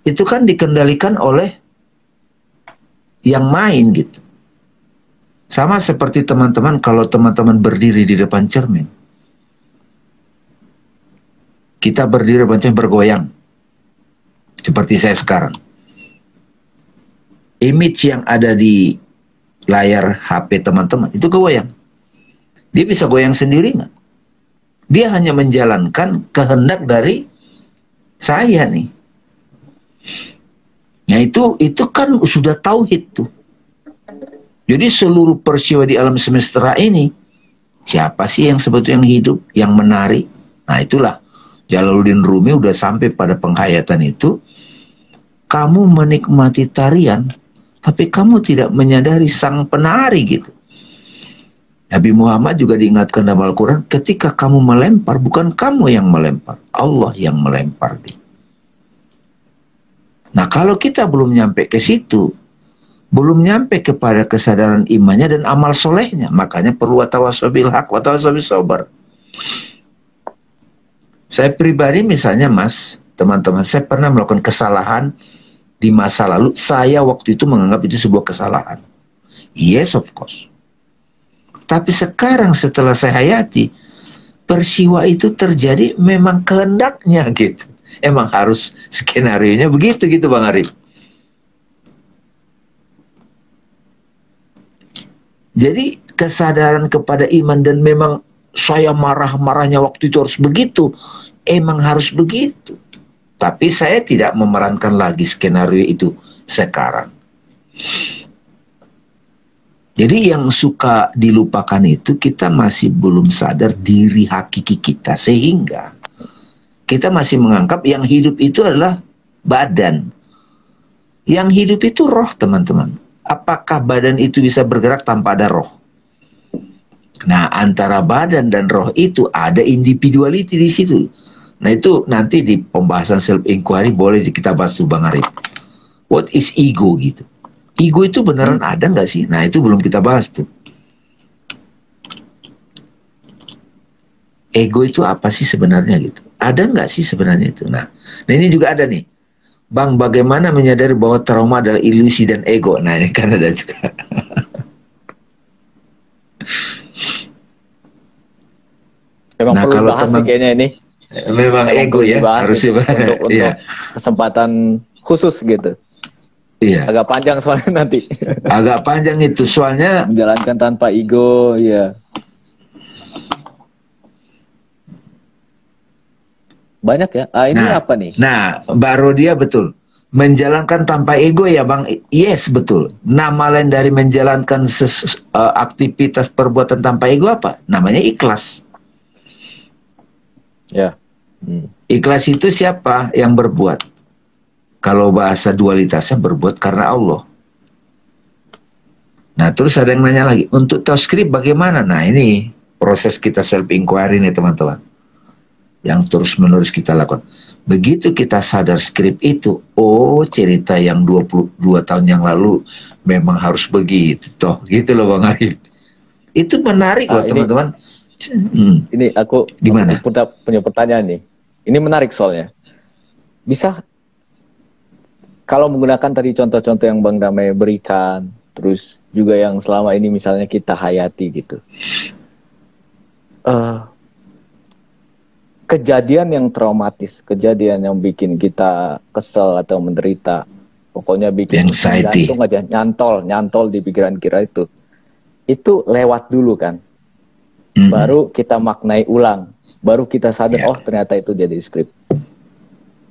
Itu kan dikendalikan oleh yang main gitu. Sama seperti teman-teman, kalau teman-teman berdiri di depan cermin, kita berdiri macam bergoyang. Seperti saya sekarang. Image yang ada di layar HP teman-teman, itu goyang. Dia bisa goyang sendiri nggak? Dia hanya menjalankan kehendak dari saya nih. Nah itu kan sudah tauhid tuh. Jadi seluruh peristiwa di alam semesta ini, siapa sih yang sebetulnya yang hidup, yang menari? Nah itulah Jalaluddin Rumi udah sampai pada penghayatan itu. Kamu menikmati tarian, tapi kamu tidak menyadari sang penari gitu. Nabi Muhammad juga diingatkan dalam Al-Quran, ketika kamu melempar, bukan kamu yang melempar, Allah yang melempar gitu. Nah kalau kita belum nyampe ke situ, belum nyampe kepada kesadaran imannya dan amal solehnya, makanya perlu watawasau bil haq, watawasau bis sabar. Saya pribadi misalnya Mas, teman-teman, saya pernah melakukan kesalahan di masa lalu. Saya waktu itu menganggap itu sebuah kesalahan. Yes, of course. Tapi sekarang setelah saya hayati, peristiwa itu terjadi memang kehendaknya gitu. Emang harus skenario-nya begitu gitu Bang Arif. Jadi kesadaran kepada iman dan memang saya marah-marahnya waktu itu harus begitu. Emang harus begitu. Tapi saya tidak memerankan lagi skenario itu sekarang. Jadi yang suka dilupakan itu kita masih belum sadar diri hakiki kita. Sehingga kita masih menganggap yang hidup itu adalah badan. Yang hidup itu roh teman-teman. Apakah badan itu bisa bergerak tanpa ada roh? Nah, antara badan dan roh itu ada individuality di situ. Nah, itu nanti di pembahasan self inquiry boleh kita bahas tuh Bang Arif. What is ego gitu? Ego itu beneran ada nggak sih? Nah, itu belum kita bahas tuh. Ego itu apa sih sebenarnya gitu? Ada nggak sih sebenarnya itu? Nah, ini juga ada nih. Bang, bagaimana menyadari bahwa trauma adalah ilusi dan ego? Nah, ini kan ada juga. Memang perlu bahas sih kayaknya ini. Memang Emang ego perlu ya, dibahas harus itu dibahas. untuk Iya, kesempatan khusus gitu. iya. Agak panjang soalnya nanti. Agak panjang itu, soalnya Menjalankan tanpa ego, ya. Banyak ya. Ah, ini nah, apa nih? nah, baru dia betul. Menjalankan tanpa ego ya Bang. Yes, betul. Nama lain dari menjalankan aktivitas perbuatan tanpa ego apa? Namanya ikhlas. Ya. Hmm. Ikhlas itu siapa yang berbuat? Kalau bahasa dualitasnya berbuat karena Allah. Nah, terus ada yang nanya lagi, untuk tahu skrip bagaimana? Nah, ini proses kita self inquiry nih teman-teman, yang terus-menerus kita lakukan. Begitu kita sadar skrip itu, oh cerita yang 22 tahun yang lalu memang harus begitu, toh gitu loh Bang Arif. Itu menarik loh teman-teman. Ini aku Gimana? punya pertanyaan nih. Ini menarik soalnya. Bisa kalau menggunakan tadi contoh-contoh yang Bang Damai berikan, terus juga yang selama ini misalnya kita hayati gitu. Kejadian yang traumatis, kejadian yang bikin kita kesel atau menderita, pokoknya bikin Anxiety. jantung aja nyantol di pikiran kita itu lewat dulu kan, baru kita maknai ulang, baru kita sadar oh ternyata itu jadi skrip.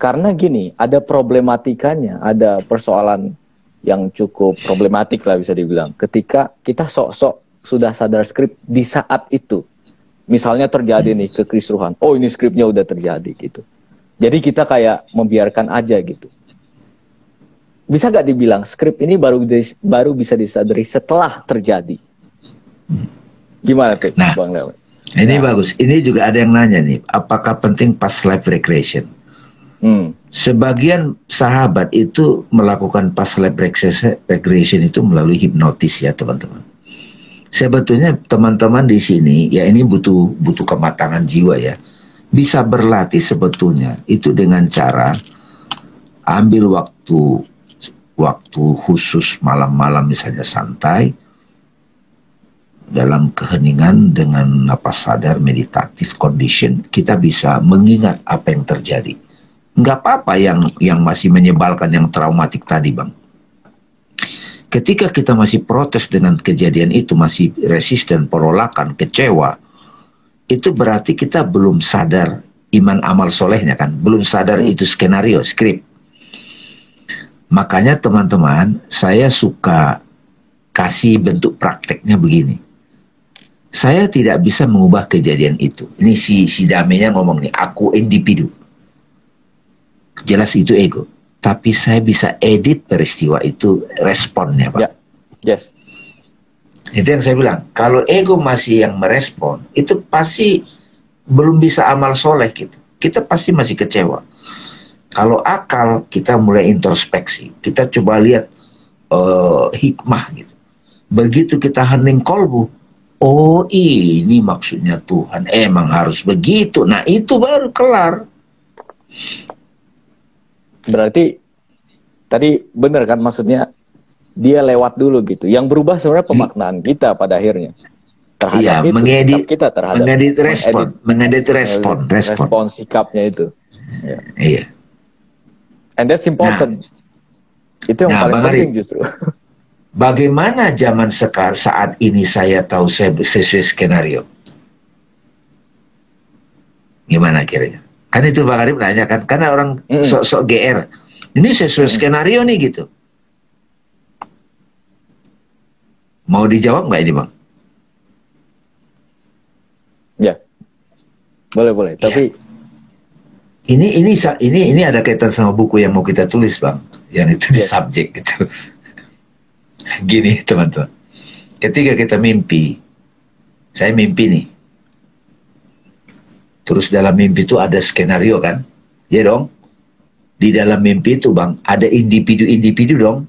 Karena gini, ada problematikanya, ada persoalan yang cukup problematik lah bisa dibilang, ketika kita sok-sok sudah sadar skrip di saat itu. Misalnya terjadi nih kekisruhan, oh ini skripnya udah terjadi gitu. Jadi kita kayak membiarkan aja gitu. Bisa gak dibilang skrip ini baru bisa disadari setelah terjadi? Gimana tuh, nah, Bang Lewe? Ini bagus. Ini juga ada yang nanya nih, apakah penting past life regression? Sebagian sahabat itu melakukan past life regression itu melalui hipnotis ya teman-teman. Sebetulnya teman-teman di sini ya ini butuh kematangan jiwa ya. Bisa berlatih sebetulnya itu dengan cara ambil waktu khusus malam-malam misalnya santai dalam keheningan dengan napas sadar meditatif condition, kita bisa mengingat apa yang terjadi. Nggak apa-apa yang masih menyebalkan, yang traumatik tadi Bang. Ketika kita masih protes dengan kejadian itu, masih resisten, penolakan, kecewa, itu berarti kita belum sadar iman amal solehnya kan, belum sadar itu skenario, skrip. Makanya teman-teman, saya suka kasih bentuk prakteknya begini. Saya tidak bisa mengubah kejadian itu. Ini si Damenya ngomong nih, aku individu. Jelas itu ego. Tapi saya bisa edit peristiwa itu, responnya Pak. Ya. Yes. Itu yang saya bilang, kalau ego masih yang merespon, itu pasti belum bisa amal soleh gitu. Kita pasti masih kecewa. Kalau akal, kita mulai introspeksi. Kita coba lihat hikmah gitu. Begitu kita hening kolbu, oh ini maksudnya Tuhan, emang harus begitu. Nah itu baru kelar. Berarti tadi benar kan, maksudnya dia lewat dulu gitu. Yang berubah sebenarnya pemaknaan kita pada akhirnya terhadap iya, itu, mengedit, kita terhadap mengedit respon sikapnya itu. Ya. Iya. And that's important. Itu yang paling penting justru. Bagaimana zaman sekarang saat ini saya tahu saya sesuai skenario? Gimana kiranya? Kan itu Bang Arif nanya kan, karena orang sok-sok GR. Ini sesuai skenario nih gitu. Mau dijawab nggak ini Bang? Ya, boleh. Tapi ini ada kaitan sama buku yang mau kita tulis Bang, yang itu di subjek gitu. Gini teman-teman, ketika kita mimpi, saya mimpi nih. Terus dalam mimpi itu ada skenario kan? Ya dong. Di dalam mimpi itu Bang, ada individu-individu dong.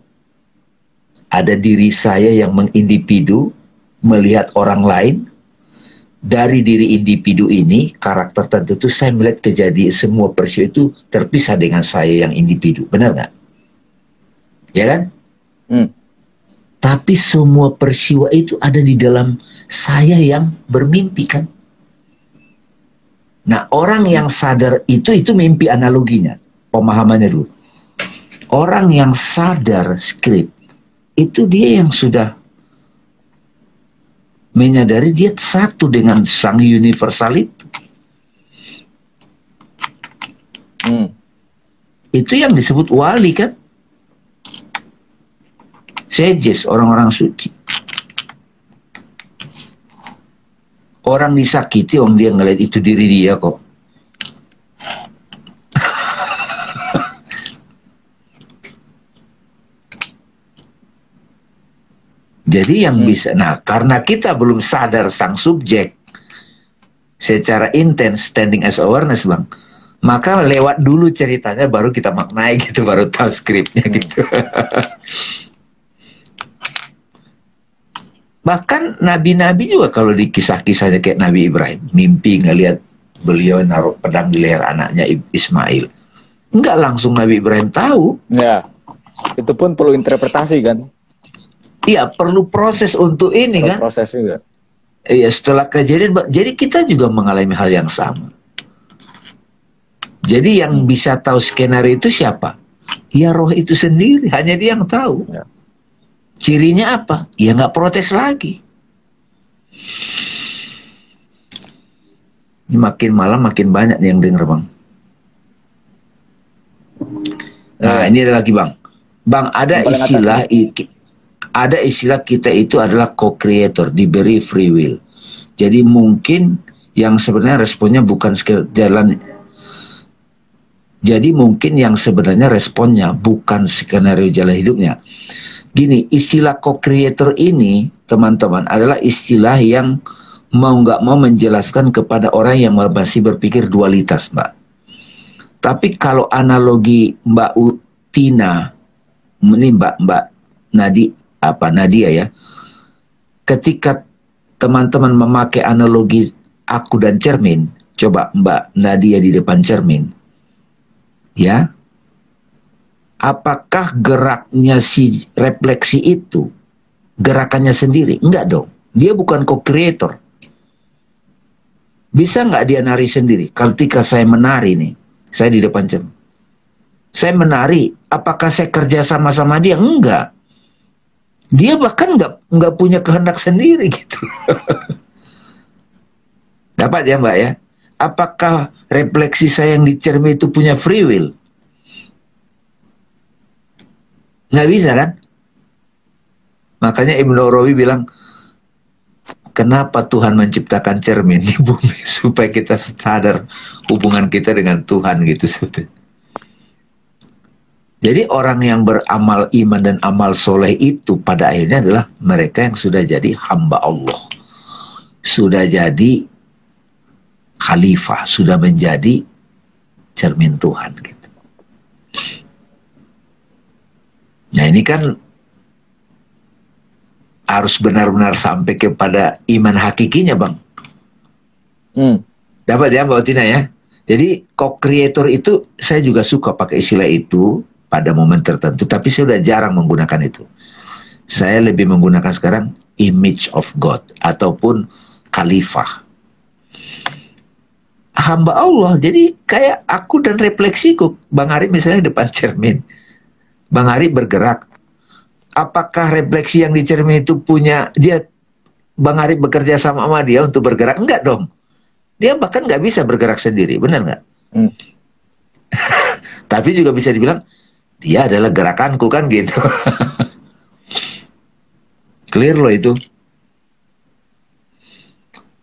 Ada diri saya yang mengindividu, melihat orang lain. Dari diri individu ini, karakter tertentu, saya melihat kejadian semua peristiwa itu terpisah dengan saya yang individu. Benar nggak? Ya kan? Tapi semua peristiwa itu ada di dalam saya yang bermimpi kan? Nah, orang yang sadar itu mimpi analoginya, pemahamannya dulu. Orang yang sadar skrip, itu dia yang sudah menyadari dia satu dengan sang universal itu. Itu yang disebut wali kan? Sages, orang-orang suci. Orang disakiti, dia ngeliat itu diri dia kok. Jadi yang bisa, nah karena kita belum sadar sang subjek secara intens, standing as awareness Bang, maka lewat dulu ceritanya baru kita maknai gitu, baru tahu skripnya gitu. Bahkan nabi-nabi juga kalau di kisah-kisahnya kayak Nabi Ibrahim, mimpi ngelihat beliau naruh pedang di leher anaknya Ismail. Enggak langsung Nabi Ibrahim tahu. Ya, itu pun perlu interpretasi kan? Iya, perlu proses untuk ini kan? Proses juga. Iya, setelah kejadian, jadi kita juga mengalami hal yang sama. Jadi yang bisa tahu skenario itu siapa? Ya roh itu sendiri, hanya dia yang tahu. Ya. Cirinya apa? Ya nggak protes lagi. Ini makin malam makin banyak yang denger Bang. Nah ini ada lagi Bang. Bang ada istilah kita itu adalah co-creator, diberi free will. Jadi mungkin yang sebenarnya responnya bukan jalan. Jadi mungkin yang sebenarnya responnya bukan skenario jalan hidupnya. Gini, istilah co-creator ini, teman-teman, adalah istilah yang mau nggak mau menjelaskan kepada orang yang masih berpikir dualitas, Mbak. Tapi kalau analogi Mbak Tina, ini Mbak Nadia ya, ketika teman-teman memakai analogi aku dan cermin, coba Mbak Nadia di depan cermin, ya. Apakah geraknya si refleksi itu gerakannya sendiri? Enggak dong. Dia bukan co-creator. Bisa nggak dia nari sendiri? Ketika saya menari nih, saya di depan cermin. Saya menari, apakah saya kerja sama-sama dia? Enggak. Dia bahkan nggak punya kehendak sendiri gitu. Dapat ya Mbak ya? Apakah refleksi saya yang di cermin itu punya free will? Nggak bisa kan? Makanya Ibnu Arabi bilang, kenapa Tuhan menciptakan cermin di bumi? Supaya kita sadar hubungan kita dengan Tuhan gitu sebetulnya. Jadi orang yang beramal iman dan amal soleh itu pada akhirnya adalah mereka yang sudah jadi hamba Allah. Sudah jadi khalifah, sudah menjadi cermin Tuhan gitu. Nah ini kan harus benar-benar sampai kepada iman hakikinya Bang. Dapat ya Mbak Tina ya. Jadi co-creator itu saya juga suka pakai istilah itu pada momen tertentu, tapi saya sudah jarang menggunakan itu. Saya lebih menggunakan sekarang image of God ataupun khalifah. Hamba Allah, jadi kayak aku dan refleksiku. Bang Ari misalnya depan cermin. Bang Ari bergerak. Apakah refleksi yang di cermin itu punya dia? Bang Ari bekerja sama dia untuk bergerak? Enggak dong. Dia bahkan nggak bisa bergerak sendiri, benar nggak? Tapi juga bisa dibilang dia adalah gerakanku kan gitu. Clear loh itu.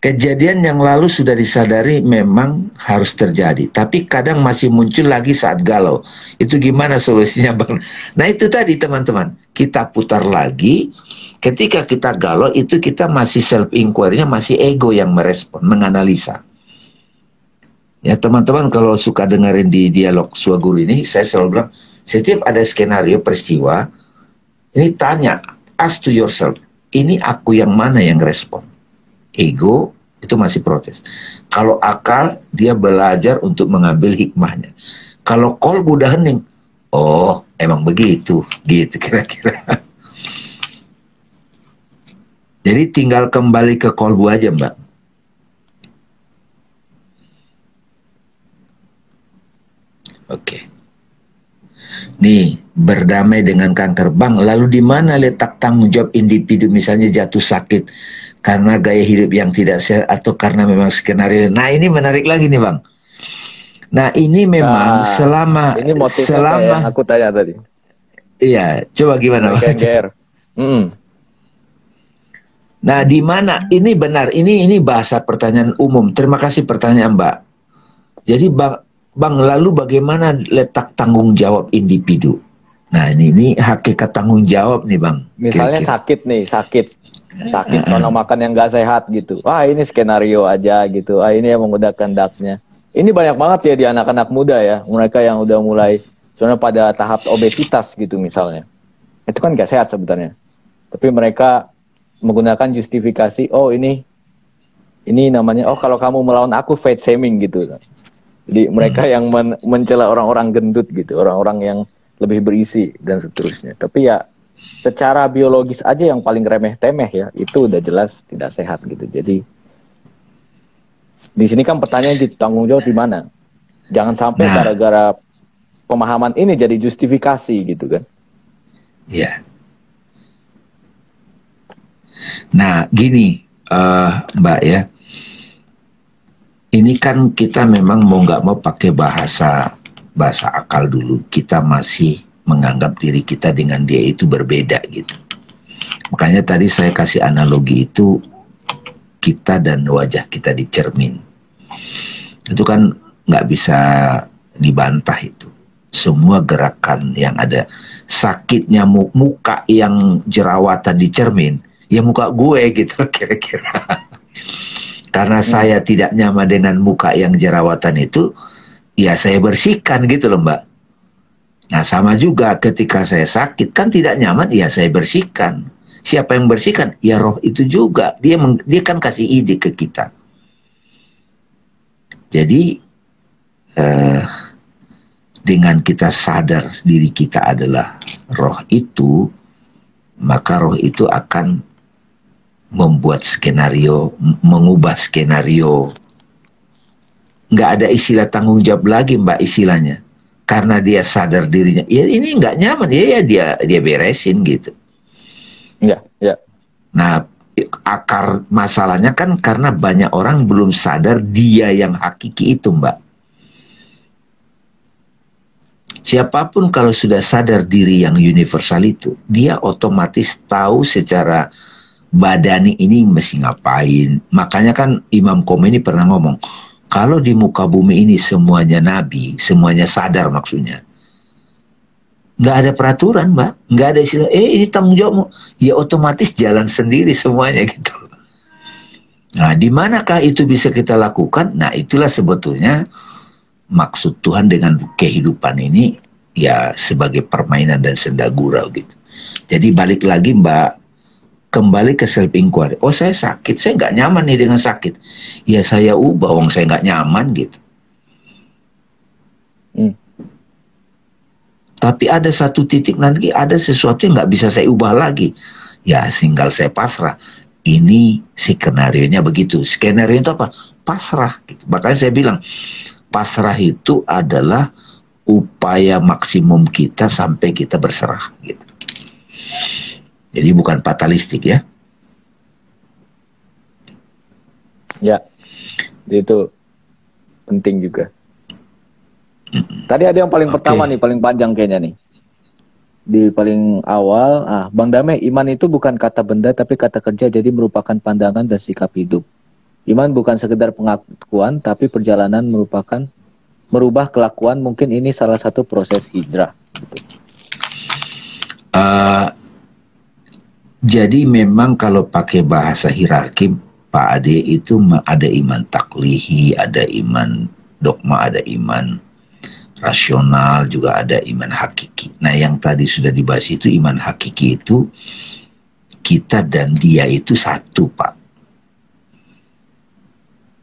Kejadian yang lalu sudah disadari memang harus terjadi, tapi kadang masih muncul lagi saat galau. Itu gimana solusinya Bang? Nah itu tadi teman-teman, kita putar lagi. Ketika kita galau itu kita masih self-inquiry-nya, masih ego yang merespon, menganalisa. Ya teman-teman kalau suka dengerin di dialog Swaguru ini, saya selalu bilang, setiap ada skenario peristiwa, ini tanya, ask to yourself, ini aku yang mana yang respon? Ego itu masih protes. Kalau akal dia belajar untuk mengambil hikmahnya. Kalau kolbu udah hening, oh emang begitu, gitu kira-kira. Jadi tinggal kembali ke kolbu aja Mbak. Oke. Nih, berdamai dengan kanker. Bang, lalu di mana letak tanggung jawab individu, misalnya jatuh sakit karena gaya hidup yang tidak sehat atau karena memang skenario. Nah, ini menarik lagi nih, Bang. Nah, ini memang Nah, ini motifnya kayak yang aku tanya tadi. Iya, coba gimana, Mereka Bang? yang GR. Nah, di mana ini benar? Ini bahasa pertanyaan umum. Terima kasih pertanyaan, Mbak. Jadi, Bang, lalu bagaimana letak tanggung jawab individu? Nah, ini hakikat tanggung jawab nih, Bang. Misalnya Kira-kira. sakit karena makan yang gak sehat gitu. Ini skenario aja gitu. Ini yang menggoda kehendaknya. Ini banyak banget ya di anak-anak muda ya. Mereka yang udah mulai sebenarnya pada tahap obesitas gitu misalnya. Itu kan gak sehat sebenarnya. Tapi mereka menggunakan justifikasi, ini namanya, kalau kamu melawan aku fat shaming gitu. Jadi mereka yang mencela orang-orang gendut gitu, orang-orang yang lebih berisi dan seterusnya. Tapi ya secara biologis aja yang paling remeh-temeh ya, itu udah jelas tidak sehat gitu. Jadi di sini kan pertanyaan tanggung jawab di mana? Jangan sampai gara-gara pemahaman ini jadi justifikasi gitu kan. Iya. Nah, gini, Mbak ya. Ini kan kita memang mau nggak mau pakai bahasa akal dulu. Kita masih menganggap diri kita dengan dia itu berbeda gitu. Makanya tadi saya kasih analogi itu kita dan wajah kita di cermin. Itu kan nggak bisa dibantah itu. Semua gerakan yang ada, sakitnya muka yang jerawatan di cermin, ya muka gue gitu kira-kira. Karena saya tidak nyaman dengan muka yang jerawatan itu, ya saya bersihkan gitu loh, Mbak. Nah, sama juga ketika saya sakit kan tidak nyaman, ya saya bersihkan. Siapa yang bersihkan? Ya roh itu juga. Dia kan kasih ide ke kita. Jadi dengan kita sadar diri kita adalah roh itu, maka roh itu akan membuat skenario, mengubah skenario. Nggak ada istilah tanggung jawab lagi, Mbak, istilahnya. Karena dia sadar dirinya, ya ini nggak nyaman, ya dia beresin gitu. Ya. Nah, akar masalahnya kan karena banyak orang belum sadar dia yang hakiki itu, Mbak. Siapapun kalau sudah sadar diri yang universal itu, dia otomatis tahu secara badani ini mesti ngapain. Makanya kan Imam Khomeini pernah ngomong, kalau di muka bumi ini semuanya nabi, semuanya sadar maksudnya. Nggak ada peraturan, Mbak. Nggak ada istilah, ini tanggung jawabmu. Ya otomatis jalan sendiri semuanya gitu. Nah, di manakah itu bisa kita lakukan? Nah, itulah sebetulnya maksud Tuhan dengan kehidupan ini, ya sebagai permainan dan senda gurau gitu. Jadi balik lagi, Mbak, kembali ke self inquiry. Saya sakit, saya nggak nyaman nih dengan sakit. Ya saya ubah, saya nggak nyaman gitu. Tapi ada satu titik nanti ada sesuatu yang nggak bisa saya ubah lagi. Ya tinggal saya pasrah. Ini skenario-nya begitu. Skenario itu apa? Pasrah. Gitu. Makanya saya bilang pasrah itu adalah upaya maksimum kita sampai kita berserah. Gitu. Jadi bukan fatalistik ya. Ya, itu penting juga. Tadi ada yang paling pertama nih, paling panjang kayaknya nih. Di paling awal, Bang Damai, iman itu bukan kata benda tapi kata kerja, jadi merupakan pandangan dan sikap hidup. Iman bukan sekedar pengakuan, tapi perjalanan merubah kelakuan. Mungkin ini salah satu proses hijrah. Gitu. Jadi memang kalau pakai bahasa hierarki, Pak Ade, itu ada iman taklihi, ada iman dogma, ada iman rasional, juga ada iman hakiki. Nah, yang tadi sudah dibahas itu iman hakiki itu kita dan dia itu satu, Pak.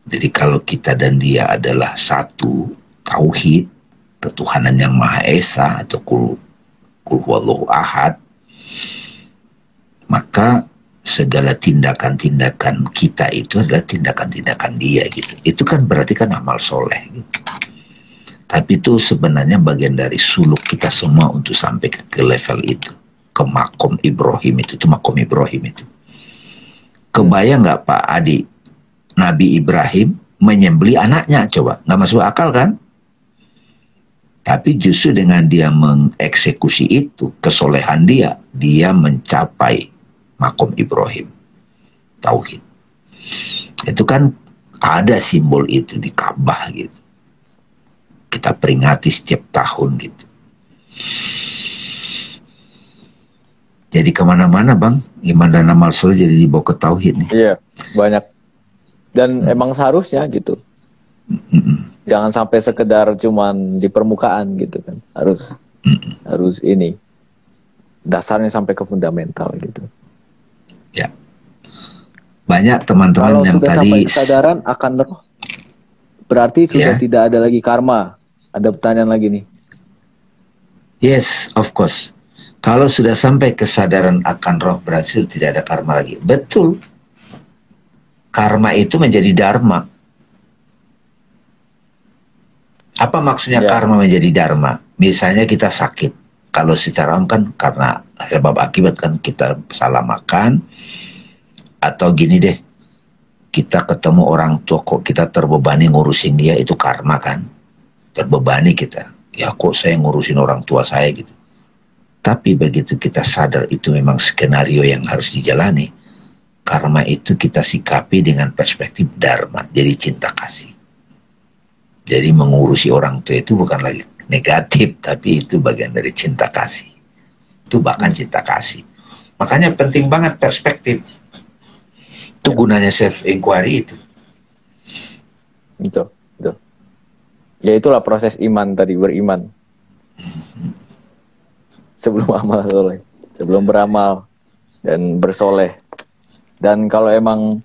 Jadi kalau kita dan dia adalah satu, tauhid, ketuhanan yang Maha Esa atau kul huwallahu ahad, maka segala tindakan-tindakan kita itu adalah tindakan-tindakan dia gitu. Itu kan berarti kan amal soleh gitu. Tapi itu sebenarnya bagian dari suluk kita semua untuk sampai ke level itu, ke makom Ibrahim itu makom Ibrahim itu. Kebayang nggak Pak Adi, Nabi Ibrahim menyembelih anaknya, coba nggak masuk akal kan? Tapi justru dengan dia mengeksekusi itu, kesolehan dia mencapai makom Ibrahim, tauhid. Itu kan ada simbol itu di Ka'bah gitu. Kita peringati setiap tahun gitu. Jadi kemana-mana Bang, iman dan amal soleh jadi dibawa ke tauhid nih. Iya, banyak. Dan emang seharusnya gitu. Jangan sampai sekedar cuman di permukaan gitu kan. Harus ini. Dasarnya sampai ke fundamental gitu. Ya. Banyak teman-teman yang sudah tadi sampai kesadaran akan roh, berarti sudah tidak ada lagi karma. Ada pertanyaan lagi nih. Yes, of course. Kalau sudah sampai kesadaran akan roh, berarti tidak ada karma lagi. Betul. Karma itu menjadi dharma. Apa maksudnya karma menjadi dharma? Misalnya kita sakit. Kalau secara kan karena sebab akibat kan kita salah makan. Atau gini deh, kita ketemu orang tua kok kita terbebani ngurusin dia, itu karma kan. Terbebani kita. Ya kok saya ngurusin orang tua saya gitu. Tapi begitu kita sadar itu memang skenario yang harus dijalani, karma itu kita sikapi dengan perspektif dharma, jadi cinta kasih. Jadi mengurusi orang tua itu bukan lagi negatif, tapi itu bagian dari cinta kasih. Itu bahkan cinta kasih. Makanya penting banget perspektif. Itu gunanya self inquiry itu. Betul. Ya itulah proses iman tadi, beriman. Sebelum amal soleh, sebelum beramal dan bersoleh. Dan kalau emang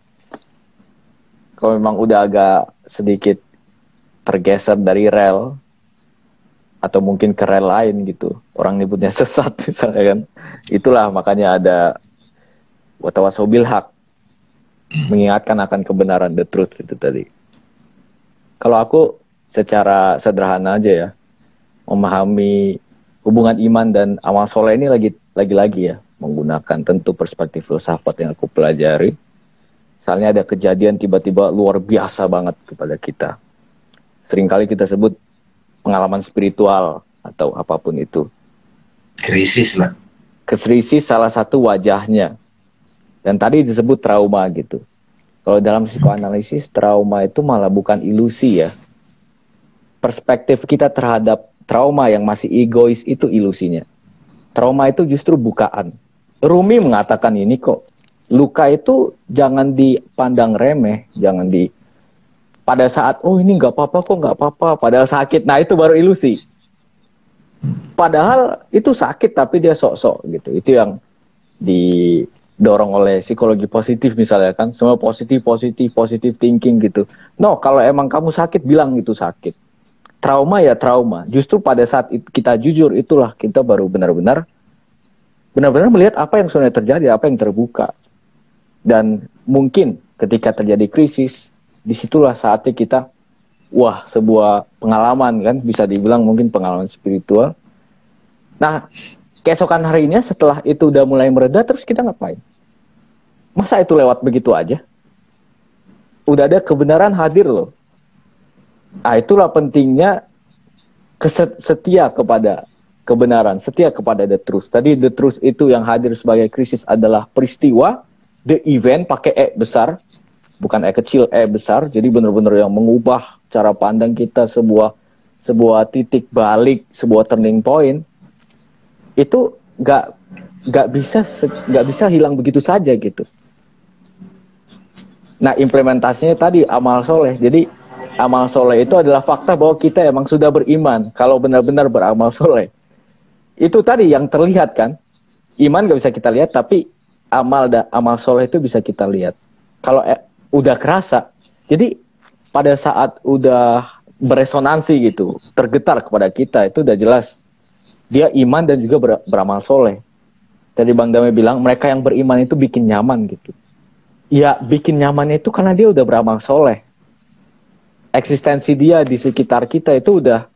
udah agak sedikit tergeser dari rel, atau mungkin ke rel lain gitu, orang nyebutnya sesat misalnya kan, itulah makanya ada watawasau bil haq, mengingatkan akan kebenaran, the truth itu tadi. Kalau aku secara sederhana aja ya, memahami hubungan iman dan amal soleh ini lagi-lagi ya, menggunakan tentu perspektif filsafat yang aku pelajari. Misalnya ada kejadian tiba-tiba luar biasa banget kepada kita. Seringkali kita sebut pengalaman spiritual atau apapun itu. Krisis lah. Krisis salah satu wajahnya. Dan tadi disebut trauma gitu. Kalau dalam psikoanalisis, trauma itu malah bukan ilusi ya. Perspektif kita terhadap trauma yang masih egois itu ilusinya. Trauma itu justru bukaan. Rumi mengatakan ini kok. Luka itu jangan dipandang remeh, jangan pada saat oh ini nggak apa-apa kok, nggak apa-apa, padahal sakit. Nah itu baru ilusi. Padahal itu sakit tapi dia sok-sok gitu. Itu yang didorong oleh psikologi positif misalnya kan, semua positif thinking gitu. No, kalau emang kamu sakit bilang itu sakit. Trauma ya trauma. Justru pada saat kita jujur itulah kita baru benar-benar melihat apa yang sebenarnya terjadi, apa yang terbuka. Dan mungkin ketika terjadi krisis, disitulah saatnya kita, wah sebuah pengalaman kan, bisa dibilang mungkin pengalaman spiritual. Nah, keesokan harinya setelah itu udah mulai mereda, terus kita ngapain? Masa itu lewat begitu aja? Udah ada kebenaran hadir loh. Nah, itulah pentingnya setia kepada kebenaran, setia kepada the truth. Tadi the truth itu yang hadir sebagai krisis adalah peristiwa, the event, pakai E besar, bukan E kecil, E besar. Jadi benar-benar yang mengubah cara pandang kita, sebuah titik balik, sebuah turning point. Itu nggak bisa hilang begitu saja gitu. Nah, implementasinya tadi amal soleh. Jadi amal soleh itu adalah fakta bahwa kita emang sudah beriman. Kalau benar-benar beramal soleh, itu tadi yang terlihat kan. Iman nggak bisa kita lihat, tapi amal soleh itu bisa kita lihat. Kalau udah kerasa, jadi pada saat udah beresonansi gitu, tergetar kepada kita, itu udah jelas dia iman dan juga beramal soleh. Tadi Bang Dame bilang mereka yang beriman itu bikin nyaman gitu. Ya bikin nyaman itu karena dia udah beramal soleh. Eksistensi dia di sekitar kita itu udah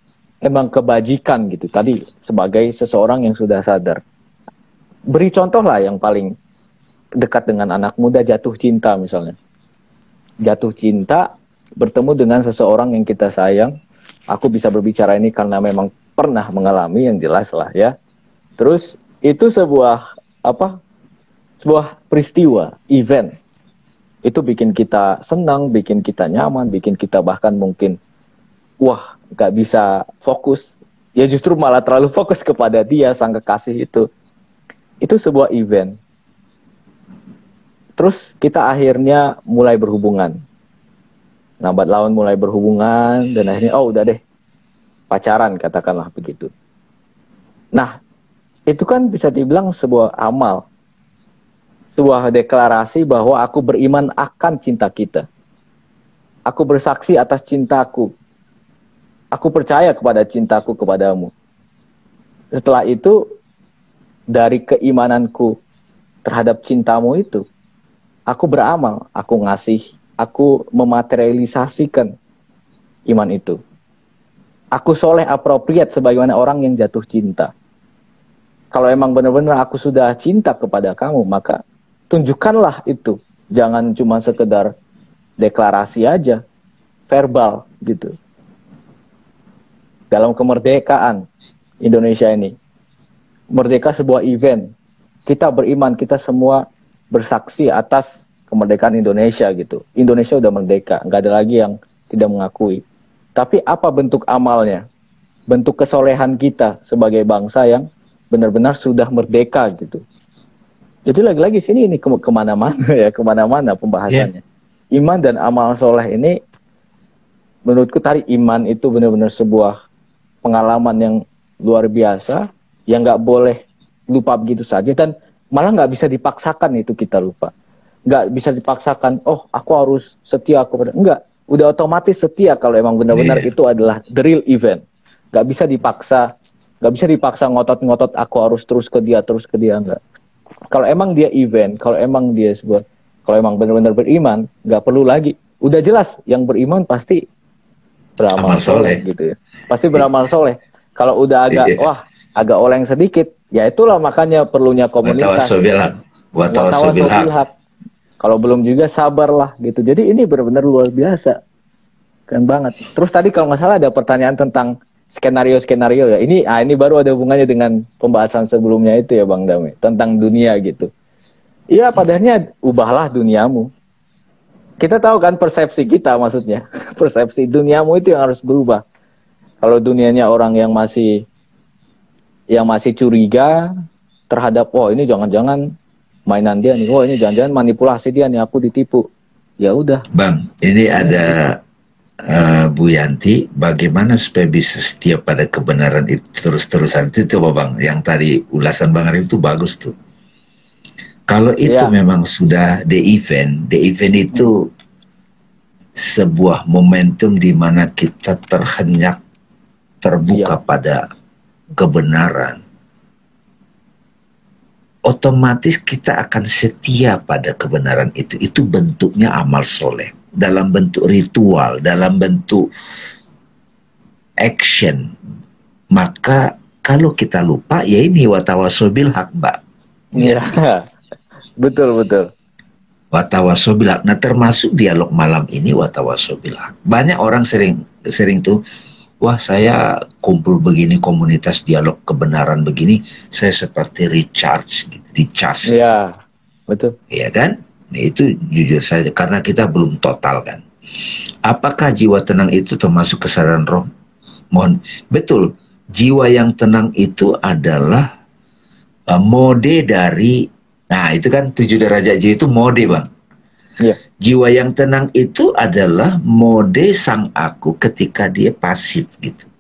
emang kebajikan gitu. Tadi sebagai seseorang yang sudah sadar. Beri contoh lah yang paling dekat dengan anak muda, jatuh cinta misalnya. Jatuh cinta, bertemu dengan seseorang yang kita sayang. Aku bisa berbicara ini karena memang pernah mengalami, yang jelas lah ya. Terus itu sebuah sebuah peristiwa, event. Itu bikin kita senang, bikin kita nyaman, bikin kita bahkan mungkin wah, gak bisa fokus. Ya justru malah terlalu fokus kepada dia, sang kekasih itu. Itu sebuah event. Terus kita akhirnya mulai berhubungan. Lambat laun mulai berhubungan, dan akhirnya, oh udah deh, pacaran katakanlah begitu. Nah, itu kan bisa dibilang sebuah amal. Sebuah deklarasi bahwa aku beriman akan cinta kita. Aku bersaksi atas cintaku. Aku percaya kepada cintaku kepadamu. Setelah itu, dari keimananku terhadap cintamu itu, aku beramal, aku ngasih, aku mematerialisasikan iman itu. Aku soleh apropriat sebagaimana orang yang jatuh cinta. Kalau emang benar-benar aku sudah cinta kepada kamu, maka tunjukkanlah itu. Jangan cuma sekedar deklarasi aja, verbal gitu. Dalam kemerdekaan Indonesia ini, merdeka sebuah event. Kita beriman, kita semua bersaksi atas kemerdekaan Indonesia gitu. Indonesia udah merdeka, nggak ada lagi yang tidak mengakui. Tapi apa bentuk amalnya? Bentuk kesolehan kita sebagai bangsa yang benar-benar sudah merdeka gitu. Jadi lagi-lagi sini ini kemana-mana ya, kemana-mana pembahasannya. Iman dan amal soleh ini, menurutku tadi iman itu benar-benar sebuah pengalaman yang luar biasa, yang nggak boleh lupa begitu saja, dan malah nggak bisa dipaksakan itu kita lupa. Nggak bisa dipaksakan, oh aku harus setia kepada, enggak, udah otomatis setia kalau emang benar-benar itu adalah the real event. Nggak bisa dipaksa, nggak bisa dipaksa ngotot-ngotot aku harus terus ke dia, enggak. Kalau emang dia event, kalau emang dia sebuah, kalau emang benar-benar beriman, nggak perlu lagi. Udah jelas yang beriman pasti beramal soleh gitu ya. Pasti beramal soleh. Kalau udah agak agak oleng sedikit, ya itulah makanya perlunya komunitas. Watawasobilhaq. Kalau belum juga sabarlah gitu. Jadi ini benar-benar luar biasa. Keren banget. Terus tadi kalau nggak salah ada pertanyaan tentang skenario-skenario ya. Ini baru ada hubungannya dengan pembahasan sebelumnya itu ya Bang Dame, tentang dunia gitu. Iya, padahal ubahlah duniamu. Kita tahu kan persepsi kita, maksudnya persepsi duniamu itu yang harus berubah. Kalau dunianya orang yang masih curiga terhadap, oh ini jangan-jangan mainan dia nih, oh ini jangan-jangan manipulasi dia nih, aku ditipu. Ya udah. Bang, ini ada Bu Yanti, bagaimana supaya bisa setia pada kebenaran itu terus-terusan? Itu coba Bang, yang tadi ulasan Bang Arif itu bagus tuh. Kalau itu memang sudah the event itu sebuah momentum di mana kita terhenyak, terbuka pada kebenaran. Otomatis kita akan setia pada kebenaran itu. Itu bentuknya amal soleh. Dalam bentuk ritual, dalam bentuk action. Maka kalau kita lupa, ya ini watawasobilhaq, Mbak. Iya. Betul. Watawasobilhaq. Nah, termasuk dialog malam ini watawasobilhaq. Banyak orang sering tuh, wah saya kumpul begini, komunitas dialog kebenaran begini, saya seperti recharge gitu, di-charge. Iya, betul. Iya kan? Nah, itu jujur saja, karena kita belum total kan. Apakah jiwa tenang itu termasuk kesadaran roh? Mohon, betul. Jiwa yang tenang itu adalah mode dari, nah itu kan 7 derajat jiwa itu mode Bang. Iya. Jiwa yang tenang itu adalah mode sang aku ketika dia pasif gitu.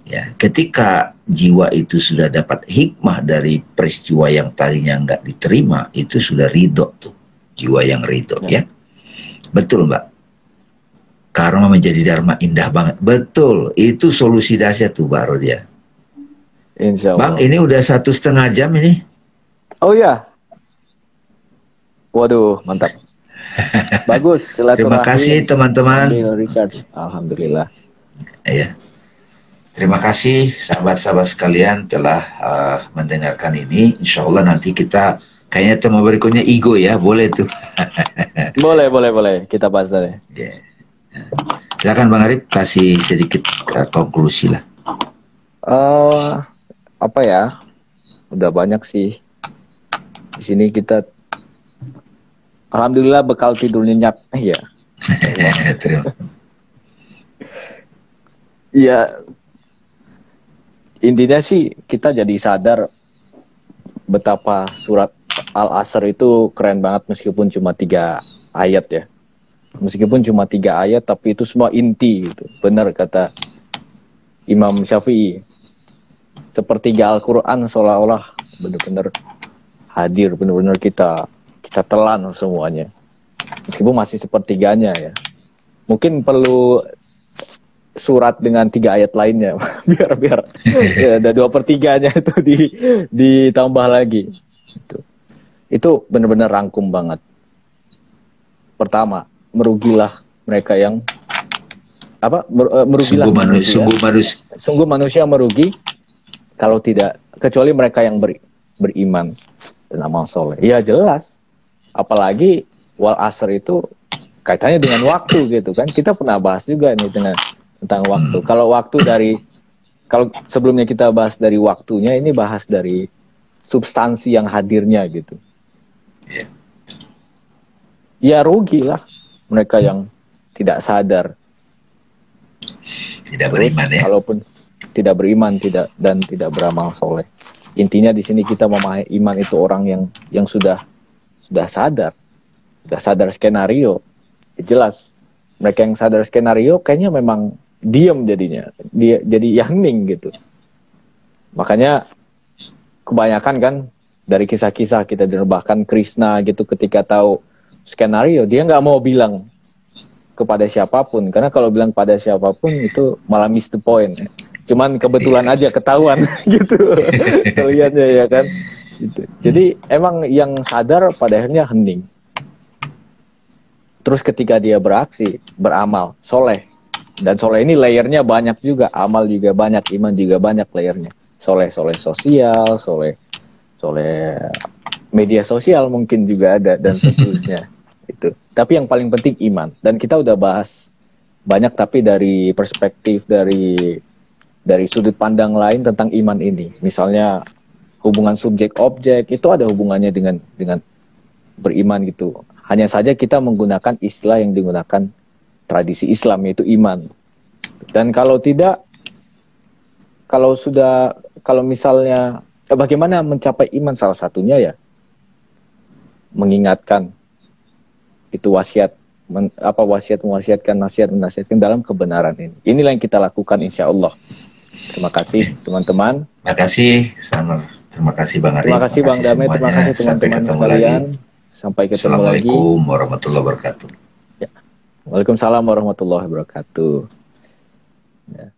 Ya, ketika jiwa itu sudah dapat hikmah dari peristiwa yang tadinya nggak diterima, itu sudah ridho tuh, jiwa yang ridho ya. Betul Mbak. Karma menjadi dharma indah banget. Betul, itu solusi dahsyat tuh baru dia. Insya Allah. Bang, ini udah 1,5 jam ini. Oh ya. Waduh, mantap. Bagus. Terima kasih teman-teman. Richard. Alhamdulillah. Iya. Terima kasih sahabat-sahabat sekalian telah mendengarkan ini. Insya Allah nanti kita kayaknya tema berikutnya ego ya, boleh tuh. Boleh. Kita bahas tadi. Yeah. Silakan Bang Arif kasih sedikit konklusi lah. Apa ya? Udah banyak sih. Di sini kita alhamdulillah bekal tidur nyenyak. Ya. Ya, intinya sih kita jadi sadar betapa surat Al-Asr itu keren banget meskipun cuma 3 ayat ya. Meskipun cuma 3 ayat tapi itu semua inti gitu. Benar kata Imam Syafi'i. Sepertiga Al-Quran seolah-olah benar-benar hadir, benar-benar kita telan semuanya. Meskipun masih sepertiganya ya. Mungkin perlu surat dengan 3 ayat lainnya biar ya, ada 2/3-nya itu ditambah lagi. Itu benar-benar rangkum banget. Pertama, merugilah mereka yang merugilah sungguh manusia merugi kalau tidak, kecuali mereka yang beriman dan amal soleh. Ya jelas, apalagi wal asr itu kaitannya dengan waktu gitu kan. Kita pernah bahas juga nih tentang waktu. Kalau sebelumnya kita bahas dari waktunya, ini bahas dari substansi yang hadirnya gitu. Ya rugilah mereka yang tidak sadar, tidak beriman ya. Kalaupun tidak beriman, tidak beramal soleh. Intinya di sini kita memahami iman itu orang yang sudah sadar skenario. Jelas mereka yang sadar skenario kayaknya memang diam jadinya, dia jadi hening gitu. Makanya kebanyakan kan dari kisah-kisah kita bahkan Krishna gitu ketika tahu skenario dia nggak mau bilang kepada siapapun, karena kalau bilang pada siapapun itu malah miss the point. Cuman kebetulan aja ketahuan gitu kelihatannya ya kan gitu. Jadi emang yang sadar pada akhirnya hening. Terus ketika dia beraksi, beramal soleh, dan soleh ini layernya banyak juga, amal juga banyak, iman juga banyak layernya. Soleh sosial, soleh media sosial mungkin juga ada, dan seterusnya. Itu. Tapi yang paling penting iman. Dan kita udah bahas banyak tapi dari perspektif dari sudut pandang lain tentang iman ini. Misalnya hubungan subjek objek itu ada hubungannya dengan beriman gitu. Hanya saja kita menggunakan istilah yang digunakan tradisi Islam, yaitu iman. Dan kalau tidak, kalau misalnya bagaimana mencapai iman, salah satunya ya mengingatkan itu wasiat mewasiatkan, nasihat menasihatkan dalam kebenaran ini. Inilah yang kita lakukan insya Allah. Terima kasih teman-teman. Terima kasih Bang Arif. Terima kasih Bang Damai. Terima kasih teman-teman sekalian. Sampai ketemu lagi. Assalamualaikum warahmatullahi wabarakatuh. Ya. Waalaikumsalam warahmatullahi wabarakatuh. Ya.